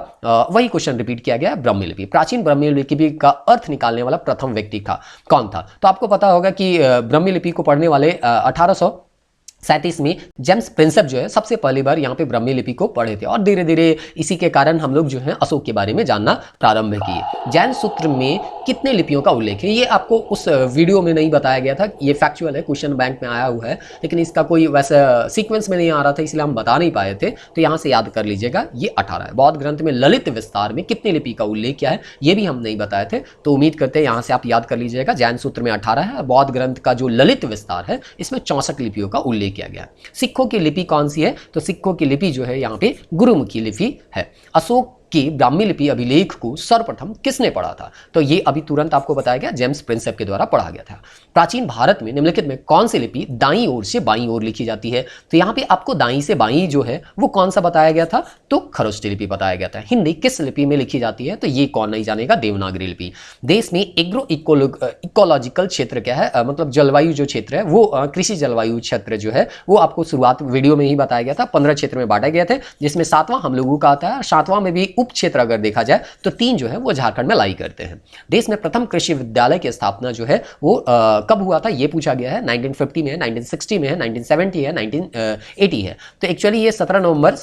वही क्वेश्चन रिपीट किया गया, ब्राह्मी लिपि। प्राचीन ब्राह्मी लिपि का अर्थ निकालने वाला प्रथम व्यक्ति था कौन था? तो आपको पता होगा कि ब्राह्मी लिपि को पढ़ने वाले 1837 में जेम्स प्रिंसेप जो है सबसे पहली बार यहाँ पे ब्राह्मी लिपि को पढ़े थे, और धीरे धीरे इसी के कारण हम लोग जो है अशोक के बारे में जानना प्रारंभ किए। जैन सूत्र में कितने लिपियों का उल्लेख है? ये आपको उस वीडियो में नहीं बताया गया था, ये फैक्चुअल है, क्वेश्चन बैंक में आया हुआ है, लेकिन इसका कोई वैसा सीक्वेंस में नहीं आ रहा था इसलिए हम बता नहीं पाए थे। तो यहाँ से याद कर लीजिएगा, ये 18 है। बौद्ध ग्रंथ में ललित विस्तार में कितने लिपि का उल्लेख किया है ये भी हम नहीं बताए थे, तो उम्मीद करते हैं यहाँ से आप याद कर लीजिएगा। जैन सूत्र में 18 है, बौद्ध ग्रंथ का जो ललित विस्तार है इसमें 64 लिपियों का उल्लेख किया गया। सिखों की लिपि कौन सी है? तो सिखों की लिपि जो है यहाँ पे गुरुमुखी लिपि है। अशोक कि ब्राह्मी लिपि अभिलेख को सर्वप्रथम किसने पढ़ा था? तो ये अभी तुरंत आपको बताया गया, जेम्स प्रिंसेप के द्वारा पढ़ा गया था। प्राचीन भारत में निम्नलिखित में कौन सी लिपि दाईं ओर से बाईं ओर लिखी जाती है? तो यहाँ पे आपको दाईं से बाईं जो है वो कौन सा बताया गया था? तो खरोष्ठी लिपि बताया गया था। हिंदी किस लिपि में लिखी जाती है? तो ये कौन नहीं जानेगा, देवनागरी लिपि। देश में एग्रो इकोलॉजिकल क्षेत्र क्या है? मतलब जलवायु जो क्षेत्र है वो कृषि जलवायु क्षेत्र जो है वो आपको शुरुआत वीडियो में ही बताया गया था। 15 क्षेत्र में बांटे गए थे, जिसमें 7वां हम लोगों का आता है। 7वां में भी उप क्षेत्र अगर देखा जाए तो 3 जो है वो झारखंड में लाई करते हैं। देश में प्रथम कृषि विद्यालय की स्थापना जो है वो कब हुआ था ये पूछा गया है। 1950 में है, 1960 में है, 1970 है, 1980 है। तो एक्चुअली ये 17 नवंबर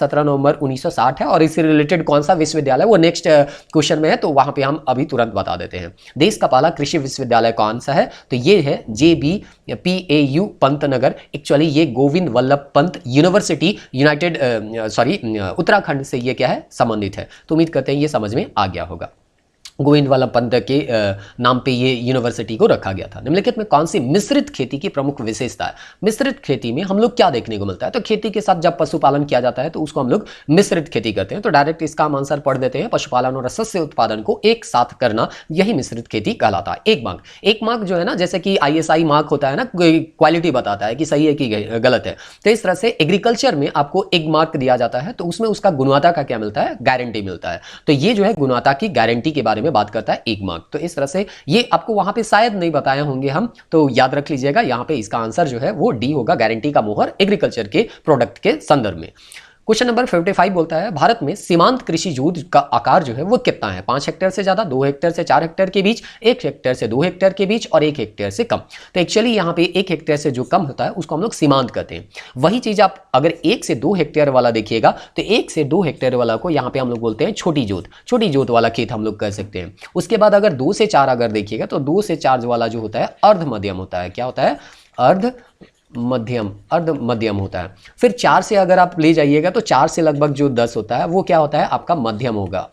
1960 है, और इससे रिलेटेड कौन सा विश्वविद्यालय वो नेक्स्ट क्वेश्चन में है, तो वहां पे हम अभी तुरंत बता देते हैं। देश का पहला कृषि विश्वविद्यालय कौन सा है? तो ये है JBPAU पंतनगर। एक्चुअली ये गोविंद वल्लभ पंत यूनिवर्सिटी उत्तराखंड से ये क्या है संबंधित है। तो उम्मीद करते हैं ये समझ में आ गया होगा। गोविंद वल्लभ पंत के नाम पे ये यूनिवर्सिटी को रखा गया था। निम्नलिखित में कौन सी मिश्रित खेती की प्रमुख विशेषता है? मिश्रित खेती में हम लोग क्या देखने को मिलता है? तो खेती के साथ जब पशुपालन किया जाता है तो उसको हम लोग मिश्रित खेती करते हैं। तो डायरेक्ट इसका हम आंसर पढ़ देते हैं, पशुपालन और शस्य उत्पादन को एक साथ करना, यही मिश्रित खेती कहलाता है। एक मार्क जो है ना, जैसे कि ISI मार्क होता है ना, क्वालिटी बताता है कि सही है कि गलत है, तो इस तरह से एग्रीकल्चर में आपको एक मार्क दिया जाता है, तो उसमें उसका गुणवत्ता का क्या मिलता है? गारंटी मिलता है। तो ये जो है गुणवत्ता की गारंटी के बारे में बात करता है एक मार्क। तो इस तरह से ये आपको वहां पे शायद नहीं बताए होंगे हम, तो याद रख लीजिएगा, यहां पे इसका आंसर जो है वो डी होगा, गारंटी का मोहर एग्रीकल्चर के प्रोडक्ट के संदर्भ में। क्वेश्चन नंबर 55 बोलता है, भारत में सीमांत कृषि जोत का आकार जो है वो कितना है? 5 हेक्टेयर से ज्यादा, 2 हेक्टेयर से 4 हेक्टेयर के बीच, 1 हेक्टेयर से 2 हेक्टेयर के बीच, और 1 हेक्टेयर से कम। तो एक्चुअली यहाँ पे 1 हेक्टेयर से जो कम होता है उसको हम लोग सीमांत कहते हैं। वही चीज आप अगर 1 से 2 हेक्टेयर वाला देखिएगा तो 1 से 2 हेक्टेयर वाला को यहाँ पे हम लोग बोलते हैं छोटी जोत। छोटी जोत वाला खेत हम लोग कह सकते हैं। उसके बाद अगर 2 से 4 अगर देखिएगा तो 2 से 4 वाला जो होता है अर्ध मध्यम होता है। क्या होता है? अर्ध मध्यम होता है। फिर 4 से अगर आप ले जाइएगा तो 4 से लगभग जो 10 होता है वो क्या होता है? आपका मध्यम होगा।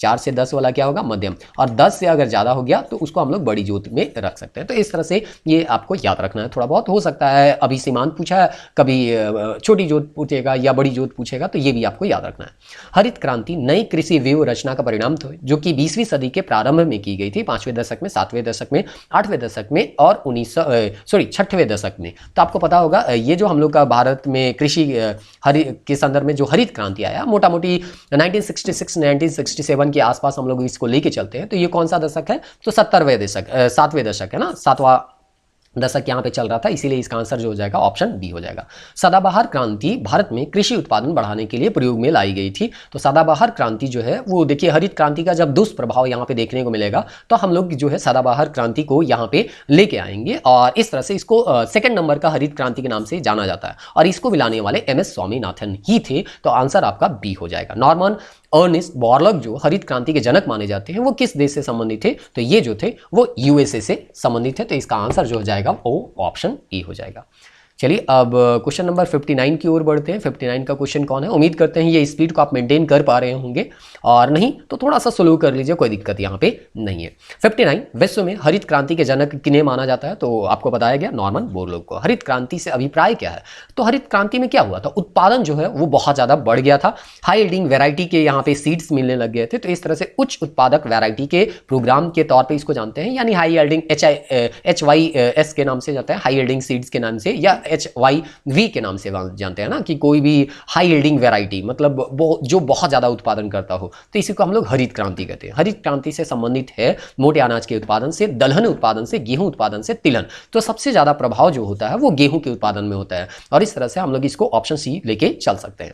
4 से 10 वाला क्या होगा? मध्यम। और 10 से अगर ज़्यादा हो गया तो उसको हम लोग बड़ी जोत में रख सकते हैं। तो इस तरह से ये आपको याद रखना है। थोड़ा बहुत हो सकता है अभी सीमांत पूछा है, कभी छोटी जोत पूछेगा या बड़ी जोत पूछेगा, तो ये भी आपको याद रखना है। हरित क्रांति नई कृषि व्यूह रचना का परिणाम था जो कि 20वीं सदी के प्रारंभ में की गई थी। 5वें दशक में, 7वें दशक में, 8वें दशक में और 6वें दशक में। तो आपको पता होगा ये जो हम लोग का भारत में कृषि के संदर्भ में जो हरित क्रांति आया, मोटा मोटी 1966-1967 के आसपास हम लोग इसको लेके चलते हैं। तो ये कौन सा दशक है? तो 7वें दशक है ना, 7वां दशक यहाँ पे चल रहा था, इसीलिए इसका आंसर जो हो जाएगा ऑप्शन बी हो जाएगा। सदाबहार क्रांति भारत में कृषि उत्पादन बढ़ाने के लिए प्रयोग में लाई गई थी। तो सदाबहार क्रांति जो है वो देखिए, हरित क्रांति का जब दुष्प्रभाव यहाँ पे देखने को मिलेगा तो हम लोग जो है सदाबहार क्रांति को यहाँ पे लेके आएंगे, और इस तरह से इसको 2nd नंबर का हरित क्रांति के नाम से जाना जाता है, और इसको मिलाने वाले MS स्वामीनाथन ही थे। तो आंसर आपका बी हो जाएगा। नॉर्मन अर्नेस्ट बोरलॉग जो हरित क्रांति के जनक माने जाते हैं वो किस देश से संबंधित थे? तो ये जो थे वो USA से संबंधित थे। तो इसका आंसर जो हो जाएगा वो ऑप्शन ए हो जाएगा। चलिए अब क्वेश्चन नंबर 59 की ओर बढ़ते हैं। 59 का क्वेश्चन कौन है? उम्मीद करते हैं ये स्पीड को आप मेंटेन कर पा रहे होंगे, और नहीं तो थोड़ा सा स्लो कर लीजिए, कोई दिक्कत यहाँ पे नहीं है। 59, विश्व में हरित क्रांति के जनक किन्हें माना जाता है? तो आपको बताया गया नॉर्मन बोरलॉग को। हरित क्रांति से अभिप्राय क्या है? तो हरित क्रांति में क्या हुआ था? उत्पादन जो है वो बहुत ज़्यादा बढ़ गया था, हाई यील्डिंग वैरायटी के यहाँ पे सीड्स मिलने लग गए थे। तो इस तरह से उच्च उत्पादक वैरायटी के प्रोग्राम के तौर पर इसको जानते हैं, यानी हाई यील्डिंग HYS के नाम से जाता है, हाई यील्डिंग सीड्स के नाम से, या HYV के नाम से जानते हैं ना, कि कोई भी हाई यील्डिंग वैरायटी मतलब जो बहुत ज़्यादा उत्पादन करता हो, तो इसी को हम लोग हरित क्रांति कहते हैं। हरित क्रांति से संबंधित है मोटे अनाज के उत्पादन से, दलहन उत्पादन से, गेहूं उत्पादन से, तिलहन। तो सबसे ज़्यादा प्रभाव जो होता है वो गेहूं के उत्पादन में होता है, और इस तरह से हम लोग इसको ऑप्शन सी लेके चल सकते हैं।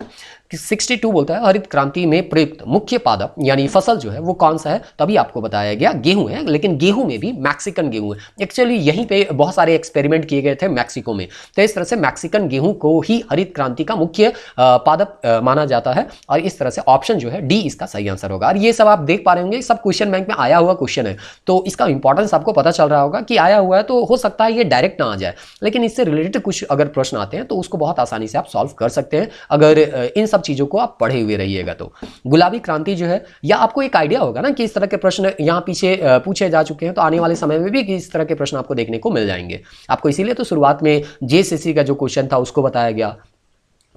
62 बोलता है हरित क्रांति में प्रयुक्त मुख्य पादप यानी फसल जो है वो कौन सा है? तभी आपको बताया गया गेहूं है, लेकिन गेहूं में भी मैक्सिकन गेहूं है। एक्चुअली यहीं पे बहुत सारे एक्सपेरिमेंट किए गए थे मैक्सिको में, तो इस तरह से मैक्सिकन गेहूं को ही हरित क्रांति का मुख्य पादप माना जाता है, और इस तरह से ऑप्शन जो है डी इसका सही आंसर होगा। और ये सब आप देख पा रहे होंगे, सब क्वेश्चन बैंक में आया हुआ क्वेश्चन है, तो इसका इंपॉर्टेंस आपको पता चल रहा होगा कि आया हुआ है, तो हो सकता है ये डायरेक्ट ना आ जाए, लेकिन इससे रिलेटेड कुछ अगर प्रश्न आते हैं तो उसको बहुत आसानी से आप सॉल्व कर सकते हैं, अगर इन सब चीज़ों को आप पढ़े हुए रहिएगा तो। गुलाबी क्रांति जो है, या आपको एक आइडिया होगा ना कि इस तरह के प्रश्न यहाँ पीछे पूछे जा चुके हैं, तो आने वाले समय में भी इस तरह के प्रश्न आपको देखने को मिल जाएंगे। आपको इसीलिए तो शुरुआत में JSSC का जो क्वेश्चन था उसको बताया गया,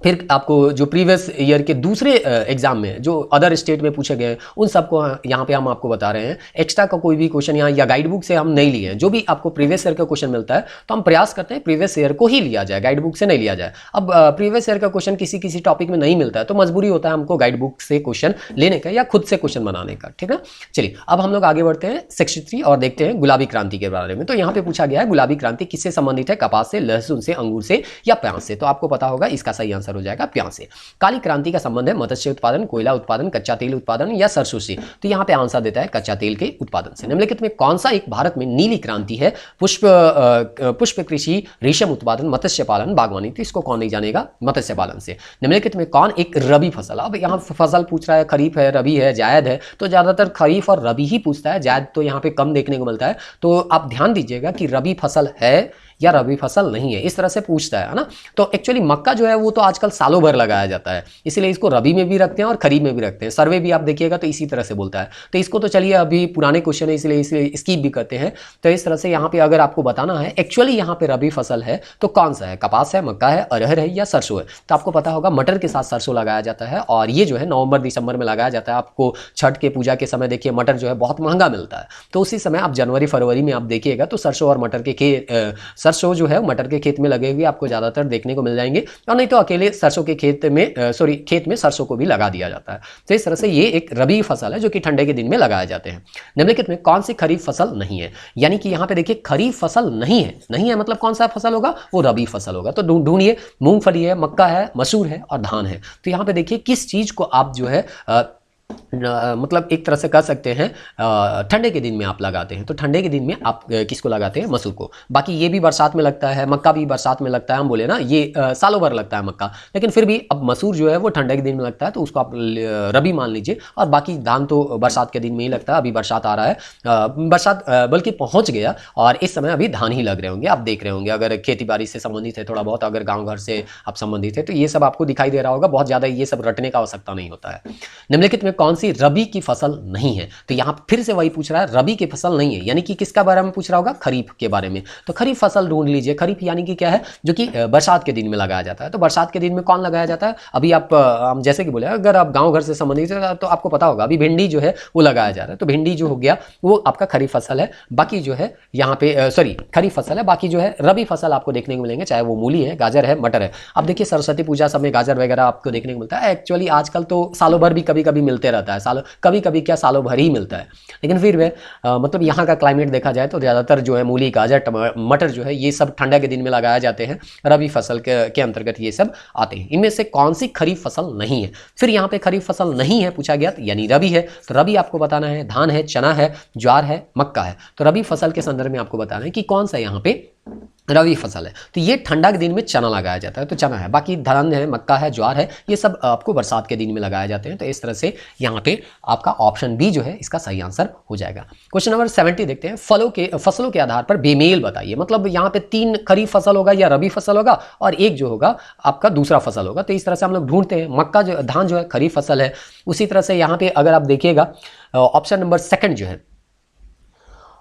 फिर आपको जो प्रीवियस ईयर के दूसरे एग्जाम में जो अदर स्टेट में पूछे गए उन सबको यहाँ पे हम आपको बता रहे हैं। एक्स्ट्रा का कोई भी क्वेश्चन यहाँ या गाइड बुक से हम नहीं लिए हैं, जो भी आपको प्रीवियस ईयर का क्वेश्चन मिलता है तो हम प्रयास करते हैं प्रीवियस ईयर को ही लिया जाए, गाइड बुक से नहीं लिया जाए। अब प्रीवियस ईयर का क्वेश्चन किसी किसी टॉपिक में नहीं मिलता है तो मजबूरी होता है हमको गाइड बुक से क्वेश्चन लेने का या खुद से क्वेश्चन बनाने का, ठीक है। चलिए अब हम लोग आगे बढ़ते हैं 63 और देखते हैं गुलाबी क्रांति के बारे में। तो यहाँ पे पूछा गया है गुलाबी क्रांति किससे संबंधित है? कपास से, लहसुन से, अंगूर से या प्याज से? तो आपको पता होगा इसका सही आंसर हो जाएगा प्याज से। काली क्रांति का संबंध है मत्स्य उत्पादन, कोयला उत्पादन, कच्चा तेल उत्पादन या सरसों से? तो यहाँ पे आंसर देता है कच्चा तेल के उत्पादन से। निम्नलिखित में कौन सा एक भारत में नीली क्रांति है? पुष्प कृषि, रेशम उत्पादन, मत्स्य पालन, बागवानी? तो इसको कौन नहीं जानेगा? मत्स्य पालन से। निम्नलिखित में कौन एक रबी फसल? अब यहाँ फसल पूछ रहा है, खरीफ है, रबी है, जायद है, तो ज्यादातर खरीफ और रबी ही पूछता है, जायद तो यहाँ पे कम देखने को मिलता है। तो आप ध्यान दीजिएगा कि रबी फसल है या रबी फसल नहीं है, इस तरह से पूछता है ना। तो एक्चुअली मक्का जो है वो तो आजकल सालों भर लगाया जाता है, इसलिए इसको रबी में भी रखते हैं और खरीफ में भी रखते हैं। सर्वे भी आप देखिएगा तो इसी तरह से बोलता है। तो इसको तो चलिए अभी पुराने क्वेश्चन है इसलिए स्किप भी करते हैं। तो इस तरह से यहाँ पे अगर आपको बताना है एक्चुअली यहाँ पे रबी फसल है तो कौन सा है? कपास है, मक्का है, अरहर है या सरसों है? तो आपको पता होगा मटर के साथ सरसों लगाया जाता है, और ये जो है नवंबर दिसंबर में लगाया जाता है। आपको छठ के पूजा के समय देखिए मटर जो है बहुत महंगा मिलता है, तो उसी समय आप जनवरी फरवरी में आप देखिएगा तो सरसों और मटर के सरसों जो है मटर के खेत में लगे हुए आपको ज्यादातर देखने को मिल जाएंगे, और नहीं तो अकेले सरसों के खेत में सरसों को भी लगा दिया जाता है। तो इस तरह से ये एक रबी फसल है जो कि ठंडे के दिन में लगाए जाते हैं। निम्नलिखित में कौन सी खरीफ फसल नहीं है? यानी कि यहाँ पे देखिए खरीफ फसल नहीं है मतलब कौन सा फसल होगा? वो रबी फसल होगा। तो ढूंढिए, मूंगफली है, मक्का है, मसूर है और धान है। तो यहाँ पे देखिए किस चीज को आप जो है मतलब एक तरह से कह सकते हैं ठंडे के दिन में आप लगाते हैं। तो ठंडे के दिन में आप किसको लगाते हैं? मसूर को। बाकी ये भी बरसात में लगता है, मक्का भी बरसात में लगता है, हम बोले ना ये सालों भर लगता है मक्का, लेकिन फिर भी अब मसूर जो है वो ठंडे के दिन में लगता है तो उसको आप रबी मान लीजिए। और बाकी धान तो बरसात के दिन में ही लगता है। अभी बरसात आ रहा है, बरसात बल्कि पहुँच गया, और इस समय अभी धान ही लग रहे होंगे, आप देख रहे होंगे। अगर खेती बाड़ी से संबंधित है थोड़ा बहुत, अगर गाँव घर से आप संबंधित है तो ये सब आपको दिखाई दे रहा होगा। बहुत ज़्यादा ये सब रटने का आवश्यकता नहीं होता है। निम्नलिखित में कौन सी रबी की फसल नहीं है? तो यहां फिर से वही पूछ रहा है, रबी की फसल नहीं है, यानी कि किसका बारे में पूछ रहा होगा? खरीफ के बारे में। तो खरीफ फसल ढूंढ लीजिए। खरीफ यानी कि क्या है? जो कि बरसात के दिन में लगाया जाता है। तो बरसात के दिन में कौन लगाया जाता है? अभी आप हम जैसे कि बोले अगर आप गांव घर से संबंधित है तो आपको पता होगा अभी भिंडी जो है वो लगाया जा रहा है। तो भिंडी जो हो गया वो आपका खरीफ फसल है। बाकी जो है यहाँ पे खरीफ फसल है, बाकी जो है रबी फसल आपको देखने को मिलेंगे, चाहे वो मूली है, गाजर है, मटर है। अब देखिए सरस्वती पूजा सब में गाजर वगैरह आपको देखने को मिलता है। एक्चुअली आजकल तो सालों भर भी कभी कभी मिलते रहता है, कभी कभी क्या सालों भर ही मिलता है, लेकिन फिर वे मतलब यहाँ का क्लाइमेट देखा जाए तो ज़्यादातर जो है मूली, गाजर, मटर जो है ये सब ठंडा के दिन में लगाए जाते हैं। रबी फसल के अंतर्गत ये सब आते हैं। इनमें से कौन सी खरीफ फसल नहीं है? फिर यहाँ पे खरीफ फसल नहीं है पूछा गया, यानी रबी है। तो रबी आपको बताना है धान है, चना है, ज्वार है, मक्का है। तो रबी फसल के संदर्भ में आपको बताना है कि कौन सा यहाँ पे रबी फसल है। तो ये ठंडा के दिन में चना लगाया जाता है, तो चना है। बाकी धान है, मक्का है, ज्वार है, ये सब आपको बरसात के दिन में लगाए जाते हैं। तो इस तरह से यहाँ पे आपका ऑप्शन बी जो है इसका सही आंसर हो जाएगा। क्वेश्चन नंबर 70 देखते हैं। फसलों के आधार पर बेमेल बताइए। मतलब यहाँ पे 3 खरीफ फसल होगा या रबी फसल होगा और एक जो होगा आपका दूसरा फसल होगा। तो इस तरह से हम लोग ढूंढते हैं। मक्का जो धान जो है खरीफ फसल है। उसी तरह से यहाँ पे अगर आप देखिएगा ऑप्शन नंबर सेकंड जो है,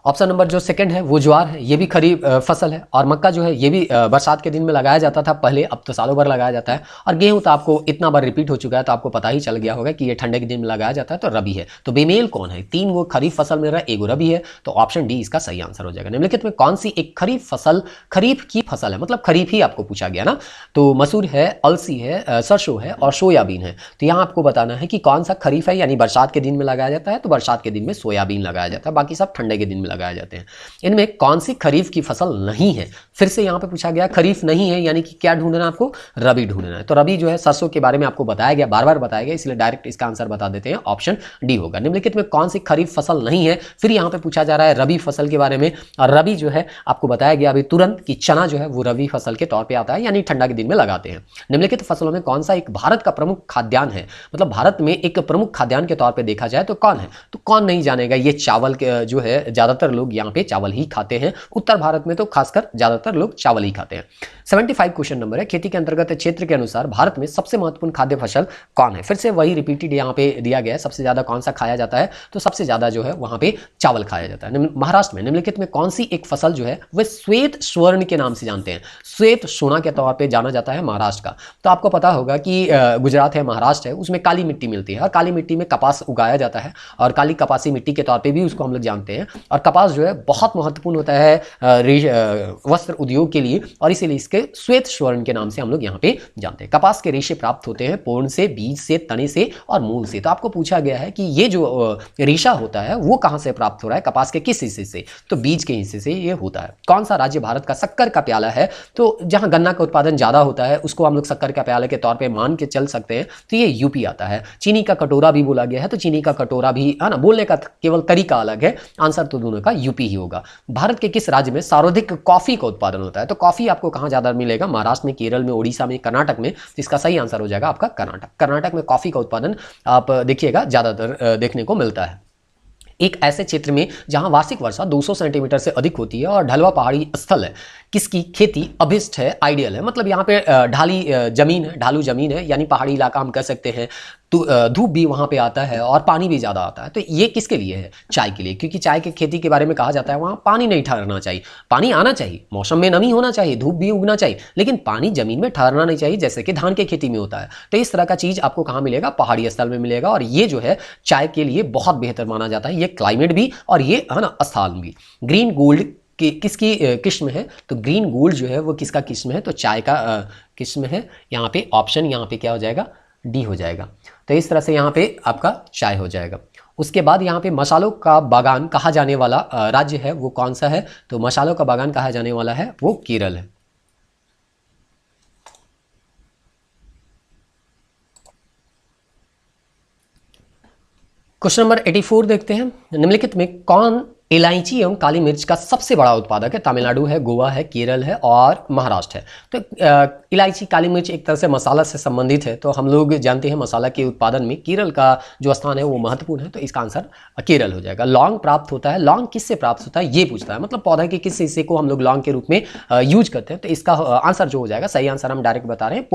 ऑप्शन नंबर जो सेकंड है वो ज्वार है, ये भी खरीफ फसल है। और मक्का जो है ये भी बरसात के दिन में लगाया जाता था पहले, अब तो सालों भर लगाया जाता है। और गेहूं तो आपको इतना बार रिपीट हो चुका है तो आपको पता ही चल गया होगा कि ये ठंडे के दिन में लगाया जाता है, तो रबी है। तो बेमेल कौन है? 3 वो खरीफ फसल में रहा, 1 रबी है, तो ऑप्शन डी इसका सही आंसर हो जाएगा। निम्नलिखित में कौन सी एक खरीफ की फसल है? मतलब खरीफ ही आपको पूछा गया ना। तो मसूर है, अलसी है, सरसों है और सोयाबीन है। तो यहाँ आपको बताना है कि कौन सा खरीफ है, यानी बरसात के दिन में लगाया जाता है, तो बरसात के दिन में सोयाबीन लगाया जाता है, बाकी सब ठंडे के दिन में लगाए जाते हैं। इनमें कौन सी खरीफ की फसल नहीं है? फिर से यहां पे पूछा गया खरीफ नहीं है, यानी कि क्या ढूंढना है आपको? रबी ढूंढना है। तो रबी जो है सरसों के बारे में आपको बताया गया, बार बार बताया गया, इसलिए डायरेक्ट इसका आंसर बता देते हैं, ऑप्शन डी होगा। निम्नलिखित में कौन सी खरीफ फसल नहीं है? फिर यहां पे पूछा जा रहा है रबी फसल के बारे में। और रबी जो है आपको बताया गया अभी तुरंत कि चना जो है वो रबी फसल के तौर पर आता है, यानी ठंडा के दिन में लगाते हैं। निम्नलिखित फसलों में कौन सा एक भारत का प्रमुख खाद्यान्न है? मतलब भारत में एक प्रमुख खाद्यान्न के तौर पर देखा जाए तो कौन है? तो कौन नहीं जानेगा, ये चावल जो है ज्यादातर लोग यहाँ पे चावल ही खाते हैं। उत्तर भारत में तो खासकर ज्यादातर लोग चावल ही खाते हैं। 75 क्वेश्चन नंबर है। खेती के अंतर्गत क्षेत्र के अनुसार भारत में सबसे महत्वपूर्ण खाद्य फसल कौन है? फिर से वही रिपीटेड यहाँ पे दिया गया है, सबसे ज्यादा कौन सा खाया जाता है? तो सबसे ज्यादा जो है वहां पे चावल खाया जाता है। महाराष्ट्र में निम्नलिखित में कौन सी एक फसल जो है वह श्वेत स्वर्ण के नाम से जानते हैं? श्वेत सोना के तौर पर जाना जाता है महाराष्ट्र का। तो आपको पता होगा कि गुजरात है, महाराष्ट्र है, उसमें काली मिट्टी मिलती है और काली मिट्टी में कपास उगाया जाता है और काली कपासी मिट्टी के तौर पर भी उसको हम लोग जानते हैं। और कपास जो है बहुत महत्वपूर्ण होता है वस्त्र उद्योग के लिए, और इसीलिए इसके श्वेत स्वर्ण के नाम से हम लोग यहाँ पे जानते हैं। कपास के रेशे प्राप्त होते हैं पूर्ण से, बीज से, तने से और मूल से। तो आपको पूछा गया है कि ये जो रेशा होता है वो कहाँ से प्राप्त हो रहा है? कपास के किस हिस्से से? तो बीज के हिस्से से ये होता है। कौन सा राज्य भारत का शक्कर का प्याला है? तो जहाँ गन्ना का उत्पादन ज्यादा होता है उसको हम लोग शक्कर का प्याला के तौर पर मान के चल सकते हैं, तो ये यूपी आता है। चीनी का कटोरा भी बोला गया है, तो चीनी का कटोरा भी है ना, बोलने का केवल तरीका अलग है, आंसर तो दोनों का यूपी ही होगा। भारत के किस राज्य में सर्वाधिक कॉफी का उत्पादन होता है? तो कॉफी आपको कहां ज्यादा मिलेगा? महाराष्ट्र में, केरल में, ओडिशा में, कर्नाटक में। तो इसका सही आंसर हो जाएगा आपका कर्नाटक। कर्नाटक में कॉफी का उत्पादन आप देखिएगा ज्यादातर देखने को मिलता है। एक ऐसे क्षेत्र में जहां वार्षिक वर्षा 200 सेंटीमीटर से अधिक होती है और ढलवा पहाड़ी स्थल है, किसकी खेती अभिष्ट है, आइडियल है? मतलब यहाँ पे ढाली जमीन है, ढालू जमीन है, यानी पहाड़ी इलाका हम कह सकते हैं। तो धूप भी वहाँ पे आता है और पानी भी ज़्यादा आता है। तो ये किसके लिए है? चाय के लिए, क्योंकि चाय की खेती के बारे में कहा जाता है वहाँ पानी नहीं ठहरना चाहिए। पानी आना चाहिए, मौसम में नमी होना चाहिए, धूप भी उगना चाहिए, लेकिन पानी जमीन में ठहरना नहीं चाहिए, जैसे कि धान की खेती में होता है। तो इस तरह का चीज़ आपको कहाँ मिलेगा? पहाड़ी स्थल में मिलेगा। और ये जो है चाय के लिए बहुत बेहतर माना जाता है, ये क्लाइमेट भी और ये है ना स्थान भी। ग्रीन गोल्ड किसकी किस्म है? तो ग्रीन गोल्ड जो है वो किसका किस्म है? तो चाय का किस्म है। यहाँ पे ऑप्शन यहाँ पे क्या हो जाएगा? डी हो जाएगा। तो इस तरह से यहाँ पे आपका चाय हो जाएगा। उसके बाद यहाँ पे मसालों का बागान कहा जाने वाला राज्य है वो कौन सा है? तो मसालों का बागान कहा जाने वाला है वो केरल है। क्वेश्चन नंबर 84 देखते हैं। निम्नलिखित में कौन इलायची एवं काली मिर्च का सबसे बड़ा उत्पादक है? तमिलनाडु है, गोवा है, केरल है और महाराष्ट्र है। तो इलायची, काली मिर्च एक तरह से मसाला से संबंधित है, तो हम लोग जानते हैं मसाला के उत्पादन में केरल का जो स्थान है वो महत्वपूर्ण है, तो इसका आंसर केरल हो जाएगा। लौंग प्राप्त होता है, लौंग किससे प्राप्त होता है ये पूछता है, मतलब पौधा के किस हिस्से को हम लोग लौंग के रूप में यूज करते हैं। तो इसका आंसर जो हो जाएगा, सही आंसर हम डायरेक्ट बता रहे हैं,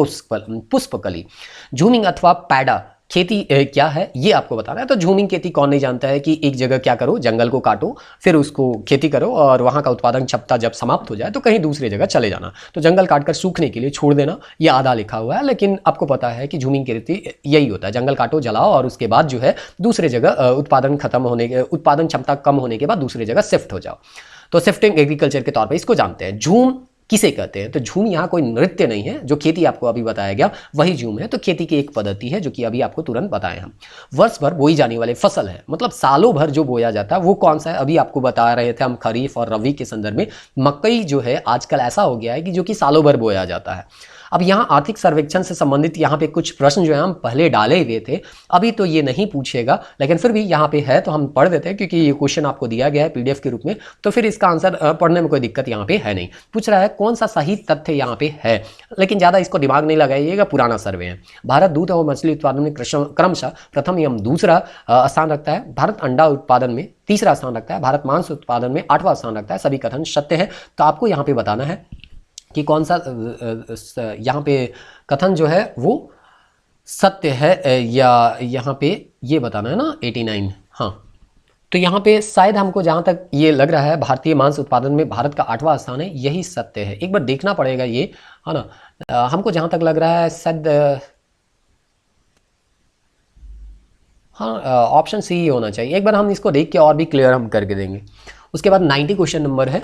पुष्पकली। झूमिंग अथवा पैडा खेती क्या है ये आपको बताना है। तो झूमिंग खेती कौन नहीं जानता है कि एक जगह क्या करो, जंगल को काटो, फिर उसको खेती करो और वहाँ का उत्पादन क्षमता जब समाप्त हो जाए तो कहीं दूसरी जगह चले जाना। तो जंगल काटकर सूखने के लिए छोड़ देना, ये आधा लिखा हुआ है, लेकिन आपको पता है कि झूमिंग खेती यही होता है, जंगल काटो, जलाओ और उसके बाद जो है दूसरे जगह उत्पादन क्षमता कम होने के बाद दूसरी जगह शिफ्ट हो जाओ। तो शिफ्टिंग एग्रीकल्चर के तौर पर इसको जानते हैं। झूम किसे कहते हैं? तो झूम यहाँ कोई नृत्य नहीं है, जो खेती आपको अभी बताया गया वही झूम है। तो खेती की एक पद्धति है जो कि अभी आपको तुरंत बताए हम। वर्ष भर बोई जाने वाली फसल है, मतलब सालों भर जो बोया जाता है वो कौन सा है? अभी आपको बता रहे थे हम खरीफ और रबी के संदर्भ में। मकई जो है आजकल ऐसा हो गया है कि जो कि सालों भर बोया जाता है। अब यहाँ आर्थिक सर्वेक्षण से संबंधित यहाँ पे कुछ प्रश्न जो है हम पहले डाले हुए थे, अभी तो ये नहीं पूछेगा, लेकिन फिर भी यहाँ पे है तो हम पढ़ देते हैं क्योंकि ये क्वेश्चन आपको दिया गया है पीडीएफ के रूप में, तो फिर इसका आंसर पढ़ने में कोई दिक्कत यहाँ पे है नहीं। पूछ रहा है कौन सा सही तथ्य यहाँ पे है, लेकिन ज़्यादा इसको दिमाग नहीं लगाइएगा, पुराना सर्वे है। भारत दूध और मछली उत्पादन में क्रमशः प्रथम एवं दूसरा स्थान रखता है, भारत अंडा उत्पादन में तीसरा स्थान रखता है, भारत मांस उत्पादन में 8वां स्थान रखता है। सभी कथन सत्य है, तो आपको यहाँ पे बताना है कि कौन सा यहाँ पे कथन जो है वो सत्य है, या यहाँ पे ये बताना है ना 89। हाँ, तो यहाँ पे शायद हमको जहाँ तक ये लग रहा है भारतीय मांस उत्पादन में भारत का 8वां स्थान है, यही सत्य है। एक बार देखना पड़ेगा ये, है ना। हमको जहाँ तक लग रहा है शायद हाँ ऑप्शन सी ही होना चाहिए। एक बार हम इसको देख के और भी क्लियर हम करके देंगे। उसके बाद 90 क्वेश्चन नंबर है,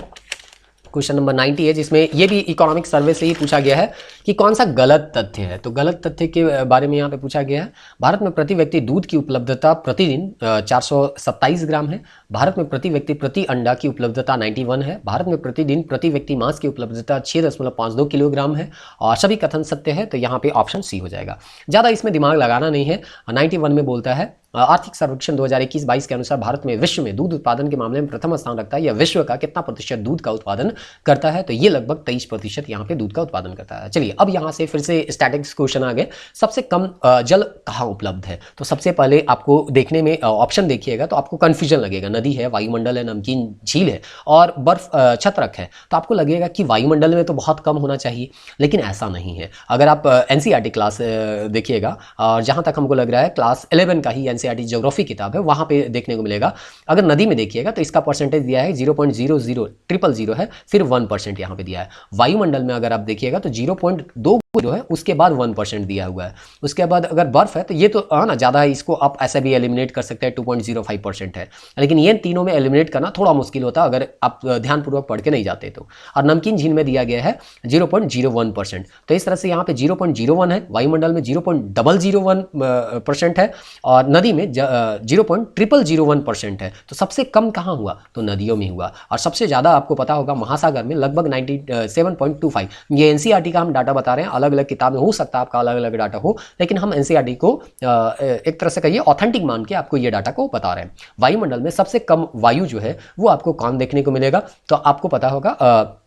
क्वेश्चन नंबर 90 है, जिसमें ये भी इकोनॉमिक सर्वे से ही पूछा गया है कि कौन सा गलत तथ्य है। तो गलत तथ्य के बारे में यहाँ पे पूछा गया है, भारत में प्रति व्यक्ति दूध की उपलब्धता प्रतिदिन 427 ग्राम है, भारत में प्रति व्यक्ति प्रति अंडा की उपलब्धता 91 है, भारत में प्रतिदिन प्रति व्यक्ति मांस की उपलब्धता 6.52 किलोग्राम है, और सभी कथन सत्य है। तो यहाँ पे ऑप्शन सी हो जाएगा, ज़्यादा इसमें दिमाग लगाना नहीं है। 91 में बोलता है आर्थिक सर्वेक्षण 2021-22 के अनुसार भारत में विश्व में दूध उत्पादन के मामले में प्रथम स्थान रखता है, या विश्व का कितना प्रतिशत दूध का उत्पादन करता है, तो ये लगभग 23% यहाँ पे दूध का उत्पादन करता है। चलिए अब यहाँ से फिर से स्टैटिक्स क्वेश्चन आ गए। सबसे कम जल कहाँ उपलब्ध है, तो सबसे पहले आपको देखने में ऑप्शन देखिएगा तो आपको कन्फ्यूजन लगेगा, नदी है, वायुमंडल है, नमकीन झील है और बर्फ छत्रक है, तो आपको लगेगा कि वायुमंडल में तो बहुत कम होना चाहिए, लेकिन ऐसा नहीं है। अगर आप एनसीईआरटी क्लास देखिएगा, और जहाँ तक हमको लग रहा है क्लास 11 का ही एनसीईआरटी ज्योग्राफी किताब है, वहाँ पे देखने को मिलेगा। अगर नदी में देखिएगा तो इसका परसेंटेज दिया है 0.00000 है, फिर 1% यहाँ पे दिया है। वायुमंडल में अगर आप देखिएगा तो 0.2 जो है उसके बाद 1% दिया हुआ है। उसके बाद अगर बर्फ है तो ये तो हाँ ना ज़्यादा है, इसको आप ऐसे भी एलिमिनेट कर सकते हैं, 2.05% है, लेकिन ये तीनों में एलिमिनेट करना थोड़ा मुश्किल होता है अगर आप ध्यानपूर्वक पढ़ के नहीं जाते तो। और नमकीन झील में दिया गया है 0.01%, तो इस तरह से यहाँ पे 0.01 है, वायुमंडल में 0.001% है, और नदी में 0.0001% है। तो सबसे कम कहाँ हुआ, तो नदियों में हुआ, और सबसे ज़्यादा आपको पता होगा महासागर में लगभग 97.25। ये एनसीईआरटी का हम डाटा बता रहे हैं, अलग अलग किताब में हो सकता है आपका अलग अलग डाटा हो, लेकिन हम एनसीईआरटी को एक तरह से कहिए ऑथेंटिक मान के आपको ये डाटा को बता रहे हैं। वायुमंडल में सबसे कम वायु जो है वो आपको कौन देखने को मिलेगा, तो आपको पता होगा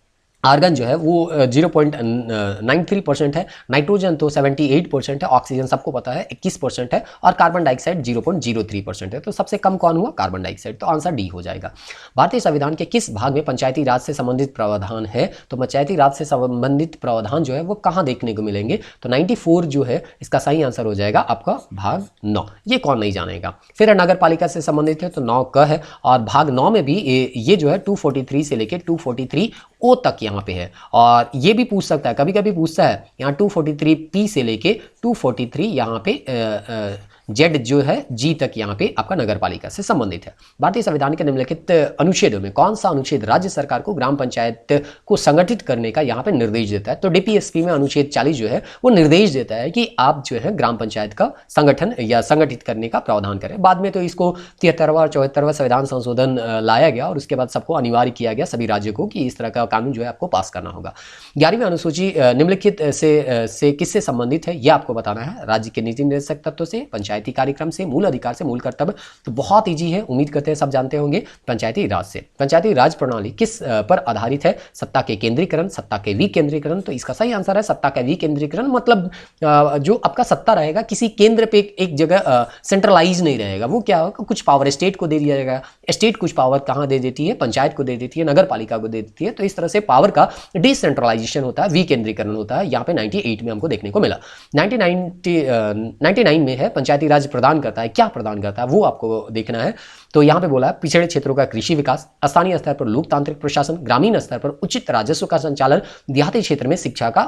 आर्गन जो है वो 0.93% है, नाइट्रोजन तो 78% है, ऑक्सीजन सबको पता है 21% है, और कार्बन डाइऑक्साइड 0.03% है। तो सबसे कम कौन हुआ, कार्बन डाइऑक्साइड, तो आंसर डी हो जाएगा। भारतीय संविधान के किस भाग में पंचायती राज से संबंधित प्रावधान है, तो पंचायती राज से संबंधित प्रावधान जो है वो कहाँ देखने को मिलेंगे, तो 94 जो है इसका सही आंसर हो जाएगा आपका भाग 9। ये कौन नहीं जानेगा। फिर नगर पालिका से संबंधित है तो 9 क है, और भाग 9 में भी ये जो है 243 से लेकर 243 ओ तक यहाँ पे है। और ये भी पूछ सकता है, कभी कभी पूछता है यहाँ 243 पी से लेके 243 यहाँ पे जेड जो है जी तक यहाँ पे आपका नगर पालिका से संबंधित है। भारतीय संविधान के निम्नलिखित अनुच्छेदों में कौन सा अनुच्छेद राज्य सरकार को ग्राम पंचायत को संगठित करने का यहाँ पे निर्देश देता है, तो डीपीएसपी में अनुच्छेद 40 जो है वो निर्देश देता है कि आप जो है ग्राम पंचायत का संगठन या संगठित करने का प्रावधान करें। बाद में तो इसको 73वां और 74वां संविधान संशोधन लाया गया, और उसके बाद सबको अनिवार्य किया गया सभी राज्यों को कि इस तरह का कानून जो है आपको पास करना होगा। 11वीं अनुसूची निम्नलिखित से किससे संबंधित है, यह आपको बताना है। राज्य के नीति निर्देशक तत्व से, पंचायती कार्यक्रम से, मूल अधिकार से, मूल कर्तव्य, तो बहुत इजी है, उम्मीद करते हैं सब जानते होंगे। पंचायती राज से। पंचायती राज प्रणाली किस पर आधारित है, सत्ता के केंद्रीकरण, सत्ता के विकेंद्रीकरण, तो इसका सही आंसर है सत्ता का विकेंद्रीकरण। मतलब जो आपका सत्ता रहेगा किसी केंद्र पे एक जगह सेंट्रलाइज नहीं रहेगा, वो क्या होगा, कुछ पावर स्टेट को दे दिया जाएगा, स्टेट कुछ पावर कहाँ दे देती है, पंचायत को दे देती है, नगर पालिका को दे देती है, तो इस तरह से पावर का डिसेंट्रलाइजेशन होता है, विकेंद्रीकरण होता है। यहाँ पे 98 में हमको देखने को मिला। 99 में है पंचायती राज प्रदान करता है, क्या प्रदान करता है वो आपको देखना है। तो यहाँ पे बोला है पिछड़े क्षेत्रों का कृषि विकास, स्थानीय स्तर पर लोकतांत्रिक प्रशासन, ग्रामीण स्तर पर उचित राजस्व का संचालन, देहाती क्षेत्र में शिक्षा का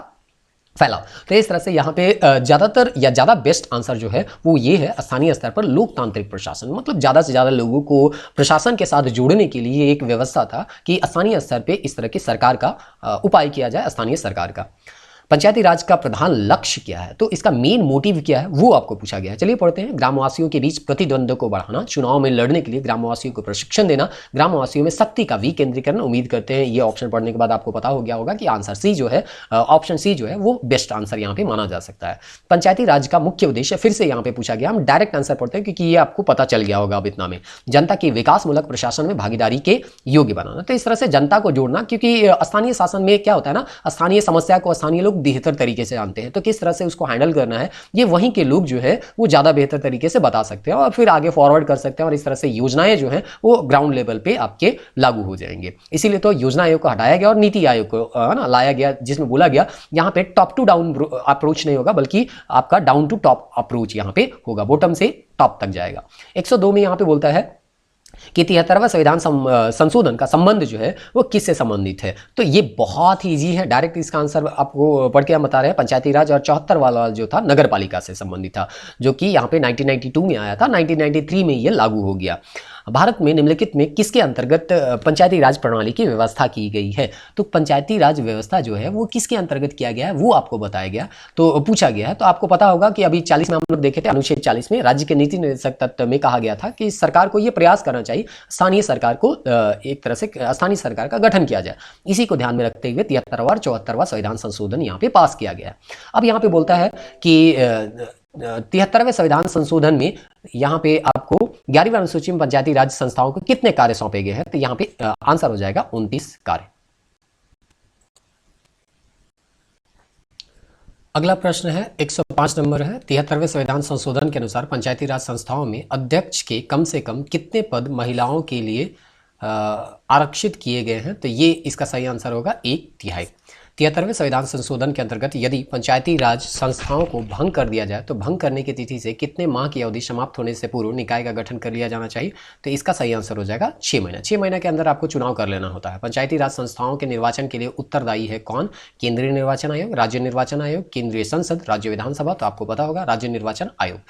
फैलाव। तो इस तरह से यहाँ पे ज़्यादातर या ज़्यादा बेस्ट आंसर जो है वो ये है, स्थानीय स्तर पर लोकतांत्रिक प्रशासन। मतलब ज़्यादा से ज़्यादा लोगों को प्रशासन के साथ जोड़ने के लिए एक व्यवस्था था कि स्थानीय स्तर पे इस तरह की सरकार का उपाय किया जाए, स्थानीय सरकार का। पंचायती राज का प्रधान लक्ष्य क्या है, तो इसका मेन मोटिव क्या है वो आपको पूछा गया है। चलिए पढ़ते हैं। ग्रामवासियों के बीच प्रतिद्वंद्व को बढ़ाना, चुनाव में लड़ने के लिए ग्रामवासियों को प्रशिक्षण देना, ग्रामवासियों में शक्ति का विकेंद्रीकरण। उम्मीद करते हैं ये ऑप्शन पढ़ने के बाद आपको पता हो गया होगा कि आंसर सी जो है, ऑप्शन सी जो है वो बेस्ट आंसर यहाँ पे माना जा सकता है। पंचायती राज का मुख्य उद्देश्य फिर से यहाँ पे पूछा गया, हम डायरेक्ट आंसर पढ़ते हैं क्योंकि ये आपको पता चल गया होगा अब इतना में। जनता के विकासमूलक प्रशासन में भागीदारी के योग्य बनाना, तो इस तरह से जनता को जोड़ना, क्योंकि स्थानीय शासन में क्या होता है ना, स्थानीय समस्या को स्थानीय लोग बेहतर तरीके से जानते हैं, तो किस तरह से उसको हैंडल करना है ये वहीं के लोग जो है वो ज़्यादा बेहतर तरीके से बता सकते हैं और फिर आगे फॉरवर्ड कर सकते हैं, और इस तरह से योजनाएं जो हैं वो ग्राउंड लेवल पे आपके लागू हो जाएंगे। इसीलिए तो योजना आयोग को हटाया गया और नीति आयोग को ना लाया गया, जिसमें बोला गया यहाँ पे टॉप टू डाउन अप्रोच नहीं होगा बल्कि आपका डाउन टू टॉप अप्रोच यहाँ पे होगा, बॉटम से टॉप तक जाएगा। 102 में यहाँ पे बोलता है कि 73वां संविधान संशोधन का संबंध जो है वो किससे संबंधित है, तो ये बहुत ही ईजी है, डायरेक्ट इसका आंसर आपको पढ़ के हम बता रहे हैं। पंचायती राज और 74 वाला जो था नगर पालिका से संबंधित था, जो कि यहाँ पे 1992 में आया था, 1993 में ये लागू हो गया। भारत में निम्नलिखित में किसके अंतर्गत पंचायती राज प्रणाली की व्यवस्था की गई है, तो पंचायती राज व्यवस्था जो है वो किसके अंतर्गत किया गया है वो आपको बताया गया, तो पूछा गया है। तो आपको पता होगा कि अभी 40 में हम लोग देखे थे, अनुच्छेद 40 में राज्य के नीति निर्देशक तत्व में कहा गया था कि सरकार को ये प्रयास करना चाहिए स्थानीय सरकार को एक तरह से स्थानीय सरकार का गठन किया जाए। इसी को ध्यान में रखते हुए 73वां और 74वां संविधान संशोधन यहाँ पे पास किया गया है। अब यहाँ पे बोलता है कि 73वें संविधान संशोधन में यहाँ पे आपको 11वीं अनुसूची में पंचायती राज संस्थाओं को कितने कार्य सौंपे गए हैं, तो यहाँ पे आंसर हो जाएगा 29 कार्य। अगला प्रश्न है 105 नंबर है। 73वें संविधान संशोधन के अनुसार पंचायती राज संस्थाओं में अध्यक्ष के कम से कम कितने पद महिलाओं के लिए आरक्षित किए गए हैं, तो ये इसका सही आंसर होगा 1/3। 73वें संविधान संशोधन के अंतर्गत यदि पंचायती राज संस्थाओं को भंग कर दिया जाए तो भंग करने की तिथि से कितने माह की अवधि समाप्त होने से पूर्व निकाय का गठन कर लिया जाना चाहिए, तो इसका सही आंसर हो जाएगा 6 महीना। 6 महीने के अंदर आपको चुनाव कर लेना होता है। पंचायती राज संस्थाओं के निर्वाचन के लिए उत्तरदायी है कौन, केंद्रीय निर्वाचन आयोग, राज्य निर्वाचन आयोग, केंद्रीय संसद, राज्य विधानसभा, तो आपको पता होगा राज्य निर्वाचन आयोग।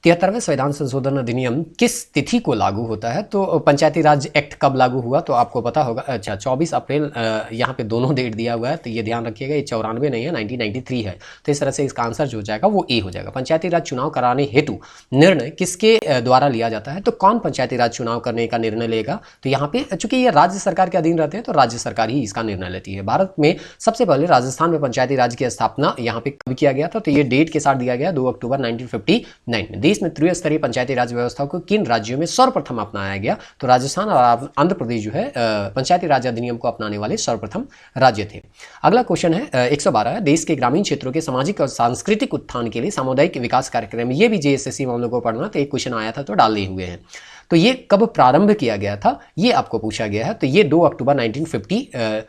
73वें संविधान संशोधन अधिनियम किस तिथि को लागू होता है, तो पंचायती राज एक्ट कब लागू हुआ, तो आपको पता होगा, अच्छा 24 अप्रैल, यहाँ पे दोनों डेट दिया हुआ है, तो ये ध्यान रखिएगा, ये 94 नहीं है, 1993 है, तो इस तरह से इसका आंसर जो हो जाएगा वो ए हो जाएगा। पंचायती राज चुनाव कराने हेतु निर्णय किसके द्वारा लिया जाता है, तो कौन पंचायती राज चुनाव करने का निर्णय लेगा, तो यहाँ पे चूंकि ये राज्य सरकार के अधीन रहते हैं तो राज्य सरकार ही इसका निर्णय लेती है। भारत में सबसे पहले राजस्थान में पंचायती राज की स्थापना यहाँ पे कब किया गया था, तो ये डेट के साथ दिया गया 2 अक्टूबर 1959 में। देश में त्रिस्तरीय पंचायती राज व्यवस्था को किन राज्यों में सर्वप्रथम अपनाया गया, तो राजस्थान और आंध्र प्रदेश जो है पंचायती राज अधिनियम को अपनाने वाले सर्वप्रथम राज्य थे। अगला क्वेश्चन है 112 है। देश के ग्रामीण क्षेत्रों के सामाजिक और सांस्कृतिक उत्थान के लिए सामुदायिक विकास कार्यक्रम, ये भी जेएसएससी में हम लोग को पढ़ना, तो एक क्वेश्चन आया था तो डाले हुए हैं। तो ये कब प्रारंभ किया गया था ये आपको पूछा गया है, तो ये 2 अक्टूबर 1952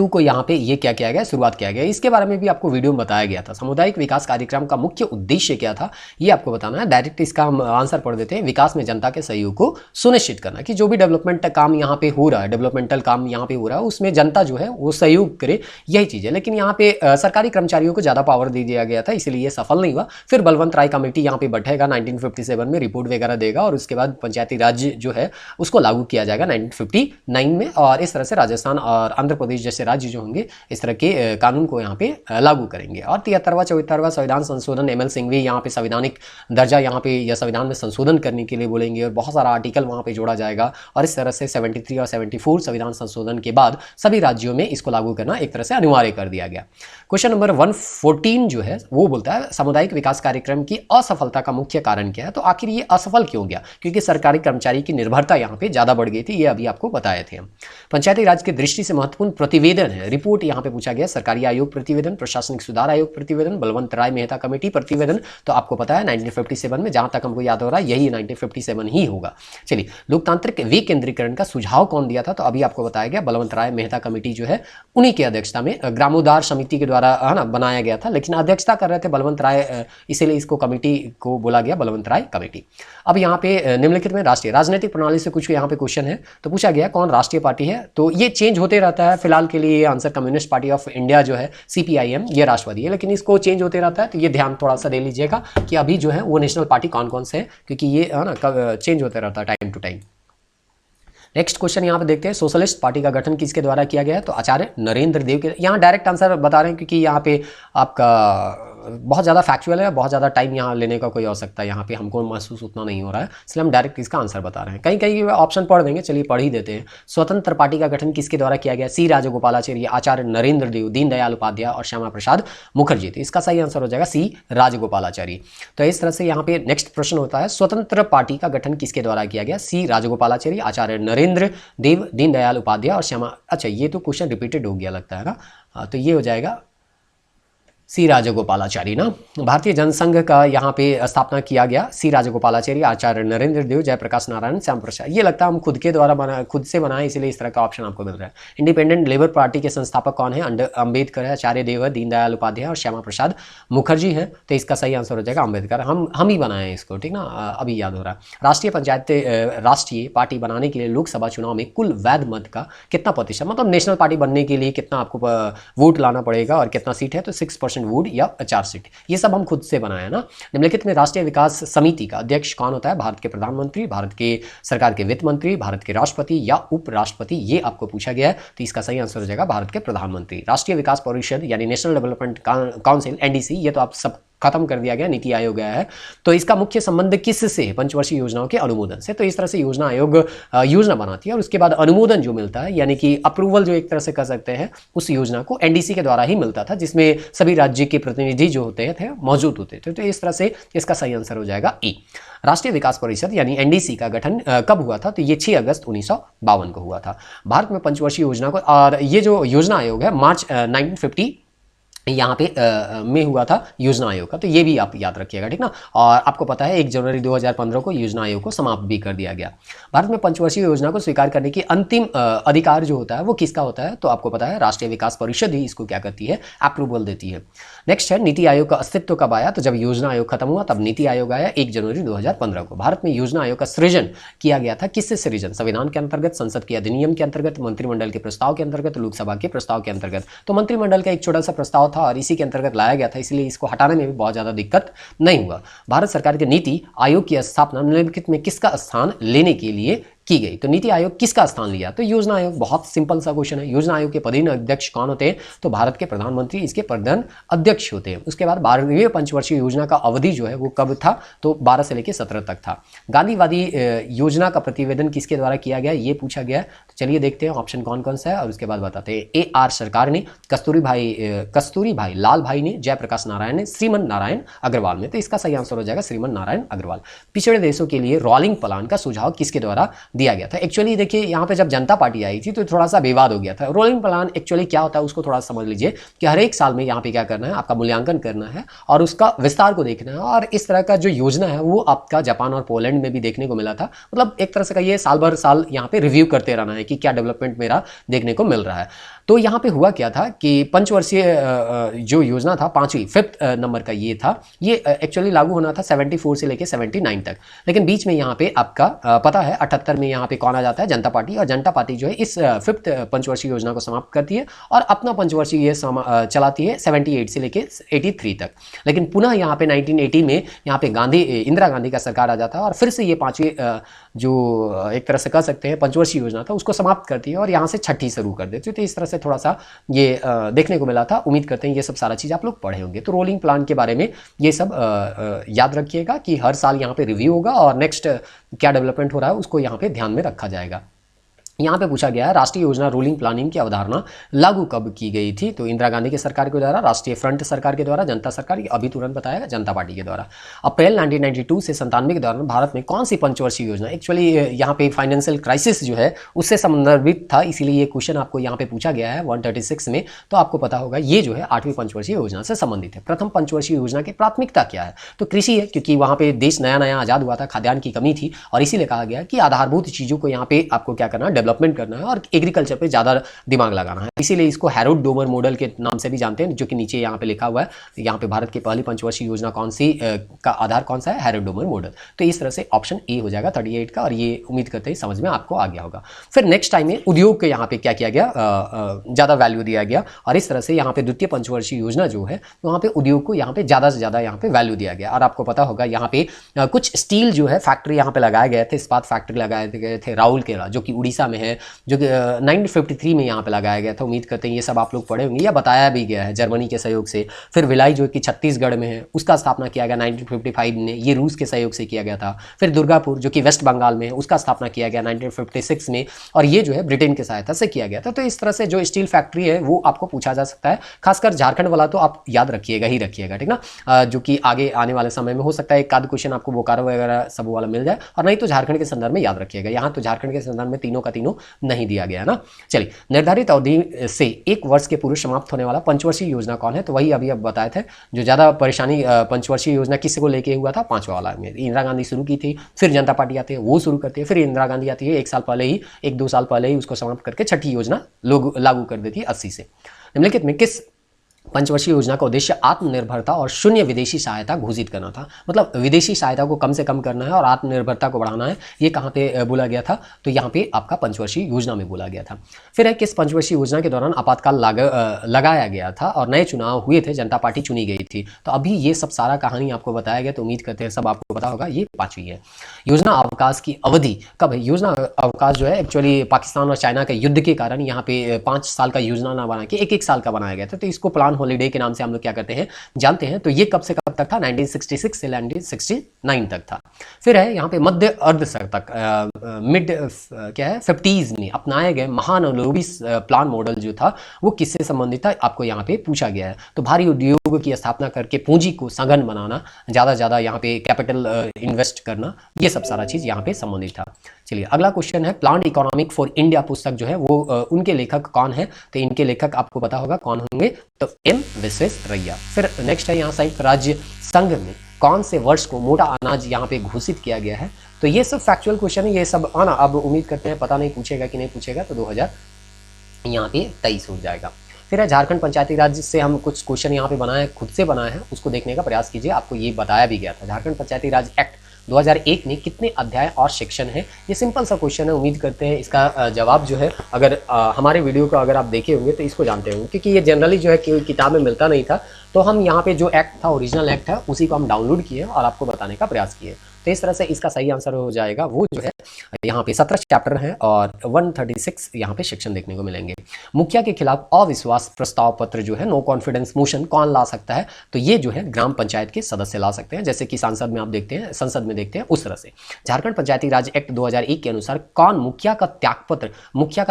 को यहाँ पे ये क्या किया गया, शुरुआत किया गया। इसके बारे में भी आपको वीडियो में बताया गया था। सामुदायिक विकास कार्यक्रम का मुख्य उद्देश्य क्या था ये आपको बताना है। डायरेक्ट इसका हम आंसर पढ़ देते हैं। विकास में जनता के सहयोग को सुनिश्चित करना, कि जो भी डेवलपमेंट काम यहाँ पे हो रहा है, डेवलपमेंटल काम यहाँ पे हो रहा है, उसमें जनता जो है वो सहयोग करे, यही चीज़ है। लेकिन यहाँ पे सरकारी कर्मचारियों को ज़्यादा पावर दे दिया गया था, इसलिए ये सफल नहीं हुआ। फिर बलवंत राय कमेटी यहाँ पे बैठेगा 1957 में, रिपोर्ट वगैरह देगा और उसके बाद पंचायती राज जो है उसको लागू किया जाएगा 1959 में, और इस तरह से राजस्थान और आंध्र प्रदेश जैसे राज्य जो होंगे इस तरह के कानून को यहाँ पे लागू करेंगे। और 73वां 74वां संविधान संशोधन, एमएल सिंघवी यहाँ पे संवैधानिक दर्जा यहाँ पे या संविधान में संशोधन करने के लिए बोलेंगे और बहुत सारा आर्टिकल वहाँ पे जोड़ा जाएगा, और इस तरह से 73 और 74 संविधान संशोधन के बाद सभी राज्यों में इसको लागू करना एक तरह से अनिवार्य कर दिया गया। क्वेश्चन नंबर 114 जो है वो बोलता है सामुदायिक विकास कार्यक्रम की असफलता का मुख्य कारण क्या है, तो आखिर ये असफल क्यों गया, क्योंकि सरकारी कर्मचारी की निर्भरता यहाँ पे ज्यादा बढ़ गई थी, ये अभी आपको बताए थे हम। पंचायती राज की दृष्टि से महत्वपूर्ण प्रतिवेदन है, रिपोर्ट यहाँ पे पूछा गया, सरकारी आयोग प्रतिवेदन, प्रशासनिक सुधार आयोग प्रतिवेदन, बलवंत राय मेहता कमेटी प्रतिवेदन, तो आपको पता है 1957 में, जहां तक हमको याद हो रहा है यही 1957 ही होगा। चलिए, लोकतांत्रिक विकेंद्रीकरण का सुझाव कौन दिया था, तो अभी आपको बताया गया बलवंत राय मेहता कमेटी जो है उन्हीं की अध्यक्षता में ग्रामोद्धार समिति के द्वारा है ना बनाया गया था, लेकिन अध्यक्षता कर रहे थे बलवंत राय, इसीलिए इसको कमेटी को बोला गया बलवंत राय कमेटी। अब यहाँ पे निम्नलिखित में राष्ट्रीय राजनीतिक प्रणाली से कुछ यहाँ पे क्वेश्चन है, तो पूछा गया कौन राष्ट्रीय पार्टी है, तो ये चेंज होते रहता है। फिलहाल के लिए answer communist party of India जो है CPIM, ये राष्ट्रवादी है, लेकिन इसको चेंज होते रहता है, तो ये ध्यान थोड़ा सा दे लीजिएगा कि अभी जो है वो नेशनल पार्टी कौन कौन से है, क्योंकि ये है ना चेंज होते रहता है time to time. Next question यहाँ पे देखते हैं, सोशलिस्ट पार्टी का गठन किसके द्वारा किया गया है? तो आचार्य नरेंद्र देव के। यहाँ डायरेक्ट आंसर बता रहे हैं क्योंकि यहाँ पे आपका बहुत ज़्यादा फैक्चुअल है, बहुत ज़्यादा टाइम यहाँ लेने का कोई आवश्यकता यहाँ पे हमको महसूस उतना नहीं हो रहा है, इसलिए हम डायरेक्ट इसका आंसर बता रहे हैं। कहीं कहीं ऑप्शन पढ़ देंगे, चलिए पढ़ ही देते हैं। स्वतंत्र पार्टी का गठन किसके द्वारा किया गया? सी राजगोपालाचारी, आचार्य नरेंद्र देव, दीनदयाल उपाध्याय और श्यामा प्रसाद मुखर्जी। तो इसका सही आंसर हो जाएगा सी राजगोपालाचारी। तो इस तरह से यहाँ पे नेक्स्ट प्रश्न होता है, स्वतंत्र पार्टी का गठन किसके द्वारा किया गया? सी राजगोपालाचारी, आचार्य नरेंद्र देव, दीनदयाल उपाध्याय और श्यामा। अच्छा, ये तो क्वेश्चन रिपीटेड हो गया लगता है ना, तो ये हो जाएगा सी राजगोपालाचारी ना। भारतीय जनसंघ का यहाँ पे स्थापना किया गया, सी राजगोपालाचारी, आचार्य नरेंद्र देव, जयप्रकाश नारायण, श्याम प्रसाद। ये लगता है हम खुद के द्वारा खुद से बनाए, इसलिए इस तरह का ऑप्शन आपको मिल रहा है। इंडिपेंडेंट लेबर पार्टी के संस्थापक कौन है? अंबेडकर है, आचार्य देव है, दीनदयाल उपाध्याय और श्यामा प्रसाद मुखर्जी है। तो इसका सही आंसर हो जाएगा अंबेडकर। हम ही बनाए हैं इसको, ठीक ना, अभी याद हो रहा है। राष्ट्रीय पार्टी बनाने के लिए लोकसभा चुनाव में कुल वैध मत का कितना प्रतिशत, मतलब नेशनल पार्टी बनने के लिए कितना आपको वोट लाना पड़ेगा और कितना सीट है? तो 6% वोट या 4 सीट। ये सब हम खुद से बनाए ना। निम्नलिखित में राष्ट्रीय विकास समिति का अध्यक्ष कौन होता है? भारत के प्रधानमंत्री, भारत के सरकार के वित्त मंत्री, भारत के राष्ट्रपति या उपराष्ट्रपति, ये आपको पूछा गया है। तो इसका सही आंसर हो जाएगा भारत के प्रधानमंत्री। राष्ट्रीय विकास परिषद यानी नेशनल डेवलपमेंट काउंसिल, एनडीसी, ये तो आप सब खत्म कर दिया गया, नीति आयोग गया है। तो इसका मुख्य संबंध किससे है? पंचवर्षीय योजनाओं के अनुमोदन से। तो इस तरह से योजना आयोग योजना बनाती है और उसके बाद अनुमोदन जो मिलता है, यानी कि अप्रूवल जो एक तरह से कर सकते हैं, उस योजना को एनडीसी के द्वारा ही मिलता था, जिसमें सभी राज्य के प्रतिनिधि जो होते थे मौजूद होते थे। तो इस तरह से इसका सही आंसर हो जाएगा ई। राष्ट्रीय विकास परिषद यानी एनडीसी का गठन कब हुआ था? तो ये 6 अगस्त 1952 को हुआ था। भारत में पंचवर्षीय योजना को, और ये जो योजना आयोग है मार्च 1950 यहाँ पे में हुआ था योजना आयोग का। तो ये भी आप याद रखिएगा, ठीक ना। और आपको पता है 1 जनवरी 2015 को योजना आयोग को समाप्त भी कर दिया गया। भारत में पंचवर्षीय योजना को स्वीकार करने की अंतिम अधिकार जो होता है वो किसका होता है? तो आपको पता है राष्ट्रीय विकास परिषद ही इसको क्या करती है? अप्रूवल देती है। नेक्स्ट है, नीति आयोग का अस्तित्व कब आया? तो जब योजना आयोग खत्म हुआ तब नीति आयोग आया 1 जनवरी 2015 को। भारत में योजना आयोग का सृजन किया गया था, किससे सृजन? संविधान के अंतर्गत, संसद के अधिनियम के अंतर्गत, मंत्रिमंडल के प्रस्ताव के अंतर्गत, लोकसभा के प्रस्ताव के अंतर्गत। तो मंत्रिमंडल का एक छोटा सा प्रस्ताव था और इसी के अंतर्गत लाया गया था, इसलिए इसको हटाने में भी बहुत ज्यादा दिक्कत नहीं हुआ। भारत सरकार के नीति आयोग की स्थापना निम्नलिखित में किसका स्थान लेने के लिए की गई? तो नीति आयोग किसका स्थान लिया? तो योजना आयोग। बहुत सिंपल सा क्वेश्चन है। योजना आयोग के पदेन अध्यक्ष कौन होते हैं? तो भारत के प्रधानमंत्री इसके प्रधान अध्यक्ष होते हैं। उसके बाद 12वीं पंचवर्षीय योजना का अवधि जो है वो कब था? तो 12 से लेकर 17 तक था। गांधीवादी योजना का प्रतिवेदन किसके द्वारा किया गया, ये पूछा गया। तो चलिए देखते हैं ऑप्शन कौन कौन सा है और उसके बाद बताते हैं। AR सरकार ने, कस्तूरी भाई लाल भाई ने, जयप्रकाश नारायण ने, श्रीमन नारायण अग्रवाल ने। तो इसका सही आंसर हो जाएगा श्रीमन नारायण अग्रवाल। पिछड़े देशों के लिए रोलिंग प्लान का सुझाव किसके द्वारा दिया गया था? एक्चुअली देखिए यहाँ पे जब जनता पार्टी आई थी तो थोड़ा सा विवाद हो गया था। रोलिंग प्लान एक्चुअली क्या होता है उसको थोड़ा समझ लीजिए कि हर एक साल में यहाँ पे क्या करना है, आपका मूल्यांकन करना है और उसका विस्तार को देखना है। और इस तरह का जो योजना है वो आपका जापान और पोलैंड में भी देखने को मिला था। मतलब एक तरह से कहिए साल भर साल यहाँ पे रिव्यू करते रहना है कि क्या डेवलपमेंट मेरा देखने को मिल रहा है। तो यहाँ पे हुआ क्या था कि पंचवर्षीय जो योजना था, 5th नंबर का ये था, ये एक्चुअली लागू होना था 74 से लेके 79 तक। लेकिन बीच में यहाँ पे आपका पता है 78 में यहाँ पे कौन आ जाता है? जनता पार्टी। और जनता पार्टी जो है इस 5th पंचवर्षीय योजना को समाप्त करती है और अपना पंचवर्षीय चलाती है 78 से लेके 83 तक। लेकिन पुनः यहाँ पे 1980 में यहाँ पे इंदिरा गांधी का सरकार आ जाता है और फिर से ये 5वीं जो एक तरह से कह सकते हैं पंचवर्षीय योजना था उसको समाप्त करती है और यहाँ से 6ठी शुरू कर देती है। तो इस तरह से थोड़ा सा ये देखने को मिला था। उम्मीद करते हैं ये सब सारा चीज़ आप लोग पढ़े होंगे। तो रोलिंग प्लान के बारे में ये सब याद रखिएगा कि हर साल यहाँ पे रिव्यू होगा और नेक्स्ट क्या डेवलपमेंट हो रहा है उसको यहाँ पे ध्यान में रखा जाएगा। यहाँ पे पूछा गया है राष्ट्रीय योजना रूलिंग प्लानिंग की अवधारणा लागू कब की गई थी? तो इंदिरा गांधी के सरकार के द्वारा, राष्ट्रीय फ्रंट सरकार के द्वारा, जनता सरकार, अभी तुरंत बताया जनता पार्टी के द्वारा। अप्रैल 1992 से 97 के दौरान भारत में कौन सी पंचवर्षीय योजना, एक्चुअली यहाँ पे फाइनेंशियल क्राइसिस जो है उससे संदर्भित था, इसीलिए ये क्वेश्चन आपको यहाँ पे पूछा गया है 136 में। तो आपको पता होगा ये जो है 8वीं पंचवर्षीय योजना से संबंधित है। प्रथम पंचवर्षीय योजना की प्राथमिकता क्या है? तो कृषि है, क्योंकि वहाँ पे देश नया नया आजाद हुआ था, खाद्यान्न की कमी थी और इसीलिए कहा गया कि आधारभूत चीजों को यहाँ पे आपको क्या करना, डेवलपमेंट करना है और एग्रीकल्चर पे ज़्यादा दिमाग लगाना है। इसीलिए इसको हैरोल्ड डोमर मॉडल के नाम से भी जानते हैं, जो कि नीचे यहाँ पे लिखा हुआ है। यहाँ पे भारत की पहली पंचवर्षीय योजना कौन सी का आधार कौन सा है, हैरोल्ड डोमर मॉडल। तो इस तरह से ऑप्शन ए हो जाएगा 38 का, और ये उम्मीद करते हैं समझ में आपको आ गया होगा। फिर नेक्स्ट टाइम में उद्योग के यहाँ पे क्या किया गया, ज़्यादा वैल्यू दिया गया, और इस तरह से यहाँ पे द्वितीय पंचवर्षीय योजना जो है वहाँ पे उद्योग को यहाँ पे ज़्यादा से ज़्यादा यहाँ पे वैल्यू दिया गया। और आपको पता होगा यहाँ पे कुछ स्टील जो है फैक्ट्री यहाँ पे लगाए गए थे, इस्पात फैक्ट्री लगाए गए थे राउरकेला, जो कि उड़ीसा में है, जो कि 1953 में यहाँ पे लगाया गया था। उम्मीद करते हैं ये सब आप लोग पढ़े होंगे या बताया भी गया है जर्मनी के सहयोग से। फिर भिलाई जो कि छत्तीसगढ़ में है, उसका स्थापना किया गया 1955 में, ये रूस के सहयोग से किया गया था। फिर दुर्गापुर जो कि वेस्ट बंगाल में है, उसका स्थापना किया गया 1956 में, और ये जो है ब्रिटेन की सहायता से किया गया था। तो इस तरह से जो स्टील फैक्ट्री है वो आपको पूछा जा सकता है, खासकर झारखंड वाला तो आप याद रखिएगा ही रखिएगा, ठीक ना, जो कि आगे आने वाले समय में हो सकता है एक आध क्वेश्चन आपको बोकारो वगैरह सब वाला मिल जाए, और नहीं तो झारखंड के संदर्भ में याद रखिएगा। यहाँ तो झारखंड के संदर्भ में तीनों का तीनों नहीं दिया गया है ना। चलिए, निर्धारित अवधि से 1 वर्ष के पूर्व समाप्त होने वाला पंचवर्षीय योजना कौन है, तो वही अभी अब बताए थे। जो ज़्यादा परेशानी पंचवर्षीय योजना किससे को लेके हुआ था, 5वां वाला में इंदिरा गांधी शुरू की थी, फिर जनता पार्टी आती है वो शुरू करती है, फिर इंदिरा गांधी आती है 1 साल पहले ही, 1-2 साल पहले ही उसको समाप्त करके छठी योजना लोग लागू कर देती है 80 से। निम्नलिखित में किस पंचवर्षीय योजना का उद्देश्य आत्मनिर्भरता और शून्य विदेशी सहायता घोषित करना था? मतलब विदेशी सहायता को कम से कम करना है और आत्मनिर्भरता को बढ़ाना है। ये कहाँ पे बोला गया था, तो यहाँ पे आपका पंचवर्षीय योजना में बोला गया था। फिर है किस पंचवर्षीय योजना के दौरान आपातकाल लगाया गया था और नए चुनाव हुए थे, जनता पार्टी चुनी गई थी। तो अभी ये सब सारा कहानी आपको बताया गया, तो उम्मीद करते हैं सब आपको पता होगा। ये 5वीं है। योजना अवकाश की अवधि कब है? योजना अवकाश जो है एक्चुअली पाकिस्तान और चाइना के युद्ध के कारण यहाँ पे 5 साल का योजना ना बना के 1-1 साल का बनाया गया था। तो इसको प्लान हॉलीडे के नाम से हम लोग क्या करते हैं जानते हैं। तो ये कब से कब तक था? 1966 से 1969 तक था। फिर है यहाँ पे मध्य अर्धशतक मिड क्या है 50s में अपनाए गए महानलोबी प्लान मॉडल जो था वो किससे संबंधित था, आपको यहाँ पे पूछा गया है। तो भारी उद्योग की स्थापना करके पूंजी को सघन बनाना, ज़्यादा से ज़्यादा यहाँ पे कैपिटल इन्वेस्ट करना, ये सब सारा चीज़ यहाँ पे संबंधित था। चलिए, अगला क्वेश्चन है प्लांट इकोनॉमिक फॉर इंडिया पुस्तक जो है वो उनके लेखक कौन है? तो इनके लेखक आपको पता होगा कौन होंगे, तो एम विश्वेश्वरैया। फिर नेक्स्ट है यहाँ संयुक्त राज्य संघ में कौन से वर्ष को मोटा अनाज यहाँ पे घोषित किया गया है? तो ये सब फैक्चुअल क्वेश्चन है, ये सब आना अब उम्मीद करते हैं पता नहीं पूछेगा कि नहीं पूछेगा, तो 2023 हो जाएगा। फिर है झारखंड पंचायती राज से हम कुछ क्वेश्चन यहाँ पे बनाए, खुद से बनाए हैं, उसको देखने का प्रयास कीजिए। आपको ये बताया भी गया था। झारखंड पंचायती राज एक्ट 2001 में कितने अध्याय और सेक्शन है? ये सिंपल सा क्वेश्चन है, उम्मीद करते हैं इसका जवाब जो है अगर हमारे वीडियो को अगर आप देखे होंगे तो इसको जानते होंगे, क्योंकि ये जनरली जो है किताब में मिलता नहीं था। तो हम यहाँ पे जो एक्ट था, ओरिजिनल एक्ट है, उसी को हम डाउनलोड किए और आपको बताने का प्रयास किए। तो इस तरह से इसका सही आंसर हो जाएगा वो जो है यहाँ पे 17 चैप्टर हैं और 136 यहाँ पे सेक्शन देखने को मिलेंगे। मुखिया के खिलाफ अविश्वास प्रस्ताव पत्र जो है, नो कॉन्फिडेंस मोशन, कौन ला सकता है? तो ये जो है ग्राम पंचायत के सदस्य ला सकते हैं, जैसे कि सांसद में आप देखते हैं, संसद में देखते हैं, उस तरह से। झारखंड पंचायती राज एक्ट 2001 के अनुसार कौन मुखिया का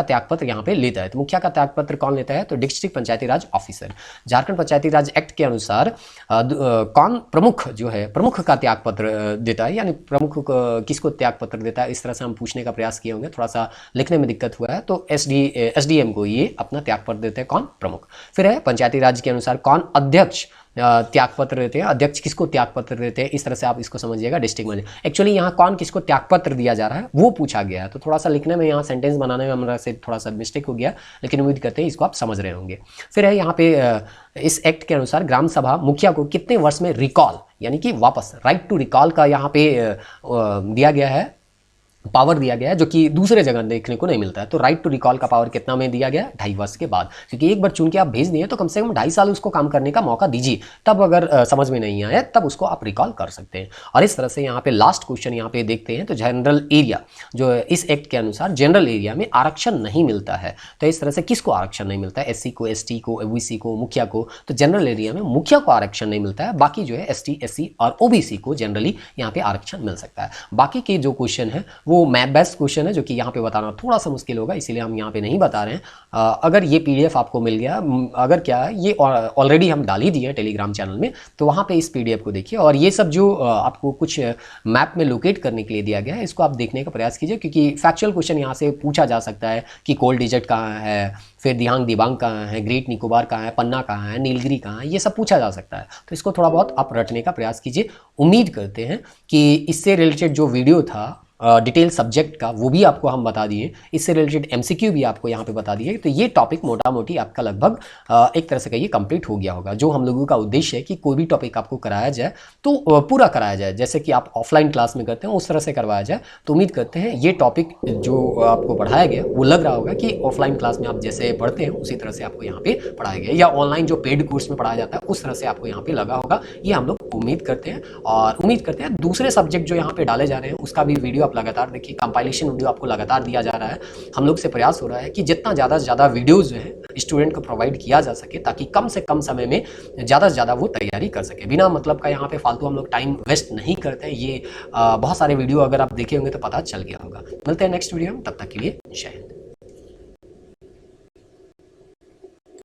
त्यागपत्र यहाँ पे लेता है? तो मुखिया का त्यागपत्र कौन लेता है? तो डिस्ट्रिक्ट पंचायती राज ऑफिसर। झारखंड पंचायती राज एक्ट के अनुसार कौन प्रमुख जो है, प्रमुख का त्यागपत्र देता है, यानी प्रमुख किसको त्यागपत्र देता है? इस तरह से हम पूछने का प्रयास किए होंगे, थोड़ा सा लिखने में दिक्कत हुआ है। तो एसडीएम को ये अपना त्यागपत्र देते हैं, कौन? प्रमुख। फिर है पंचायती राज के अनुसार कौन अध्यक्ष त्यागपत्र देते हैं? अध्यक्ष किसको त्यागपत्र देते हैं? इस तरह से आप इसको समझिएगा, डिस्ट्रिक्ट मैनेजर। एक्चुअली यहाँ कौन किसको त्यागपत्र दिया जा रहा है वो पूछा गया है, तो थोड़ा सा लिखने में, यहाँ सेंटेंस बनाने में हमारा से थोड़ा सा मिस्टेक हो गया, लेकिन उम्मीद करते हैं इसको आप समझ रहे होंगे। फिर है यहाँ पे इस एक्ट के अनुसार ग्राम सभा मुखिया को कितने वर्ष में रिकॉल, यानी कि वापस, राइट टू रिकॉल का यहाँ पे दिया गया है, पावर दिया गया है, जो कि दूसरे जगह देखने को नहीं मिलता है। तो राइट टू रिकॉल का पावर कितना में दिया गया? 2.5 वर्ष के बाद, क्योंकि एक बार चुन के आप भेज दिए तो कम से कम 2.5 साल उसको काम करने का मौका दीजिए, तब अगर समझ में नहीं आया तब उसको आप रिकॉल कर सकते हैं। और इस तरह से यहाँ पे लास्ट क्वेश्चन यहाँ पे देखते हैं, तो जनरल एरिया जो इस एक्ट के अनुसार जनरल एरिया में आरक्षण नहीं मिलता है, तो इस तरह से किसको आरक्षण नहीं मिलता है? एससी को, एसटी को, ओबीसी को, मुखिया को। तो जनरल एरिया में मुखिया को आरक्षण नहीं मिलता है, बाकी जो है एसटी, एससी और ओबीसी को जनरली यहाँ पे आरक्षण मिल सकता है। बाकी के जो क्वेश्चन है वो मैप बेस्ड क्वेश्चन है, जो कि यहाँ पे बताना थोड़ा सा मुश्किल होगा, इसीलिए हम यहाँ पे नहीं बता रहे हैं। अगर ये पीडीएफ आपको मिल गया, अगर क्या है ये ऑलरेडी हम डाल ही दिए हैं टेलीग्राम चैनल में, तो वहाँ पे इस पीडीएफ को देखिए। और ये सब जो आपको कुछ मैप में लोकेट करने के लिए दिया गया है, इसको आप देखने का प्रयास कीजिए, क्योंकि फैक्चुअल क्वेश्चन यहाँ से पूछा जा सकता है कि कोल डिजिट कहाँ है, फिर दिहांग दिबांग कहाँ है, ग्रेट निकोबार कहाँ है, पन्ना कहाँ है, नीलगिरी कहाँ है, ये सब पूछा जा सकता है। तो इसको थोड़ा बहुत आप रटने का प्रयास कीजिए। उम्मीद करते हैं कि इससे रिलेटेड जो वीडियो था डिटेल सब्जेक्ट का, वो भी आपको हम बता दिए। इससे रिलेटेड एमसीक्यू भी आपको यहाँ पे बता दिए। तो ये टॉपिक मोटा मोटी आपका लगभग एक तरह से कहिए कंप्लीट हो गया होगा। जो हम लोगों का उद्देश्य है कि कोई भी टॉपिक आपको कराया जाए तो पूरा कराया जाए, जैसे कि आप ऑफलाइन क्लास में करते हैं उस तरह से करवाया जाए। तो उम्मीद करते हैं ये टॉपिक जो आपको पढ़ाया गया वो लग रहा होगा कि ऑफलाइन क्लास में आप जैसे पढ़ते हैं उसी तरह से आपको यहाँ पे पढ़ाया गया, या ऑनलाइन जो पेड कोर्स में पढ़ाया जाता है उस तरह से आपको यहाँ पे लगा होगा, ये हम लोग उम्मीद करते हैं। और उम्मीद करते हैं दूसरे सब्जेक्ट जो यहाँ पे डाले जा रहे हैं उसका भी वीडियो आप लगातार देखिए, कंपाइलेशन वीडियो आपको लगातार दिया जा रहा है। हम लोग से प्रयास हो रहा है कि जितना ज़्यादा से ज़्यादा वीडियोज़ जो है स्टूडेंट को प्रोवाइड किया जा सके, ताकि कम से कम समय में ज़्यादा से ज़्यादा वो तैयारी कर सके। बिना मतलब का यहाँ पे फालतू हम लोग टाइम वेस्ट नहीं करते हैं। ये बहुत सारे वीडियो अगर आप देखे होंगे तो पता चल गया होगा। मिलते हैं नेक्स्ट वीडियो में, तब तक के लिए जय हिंद।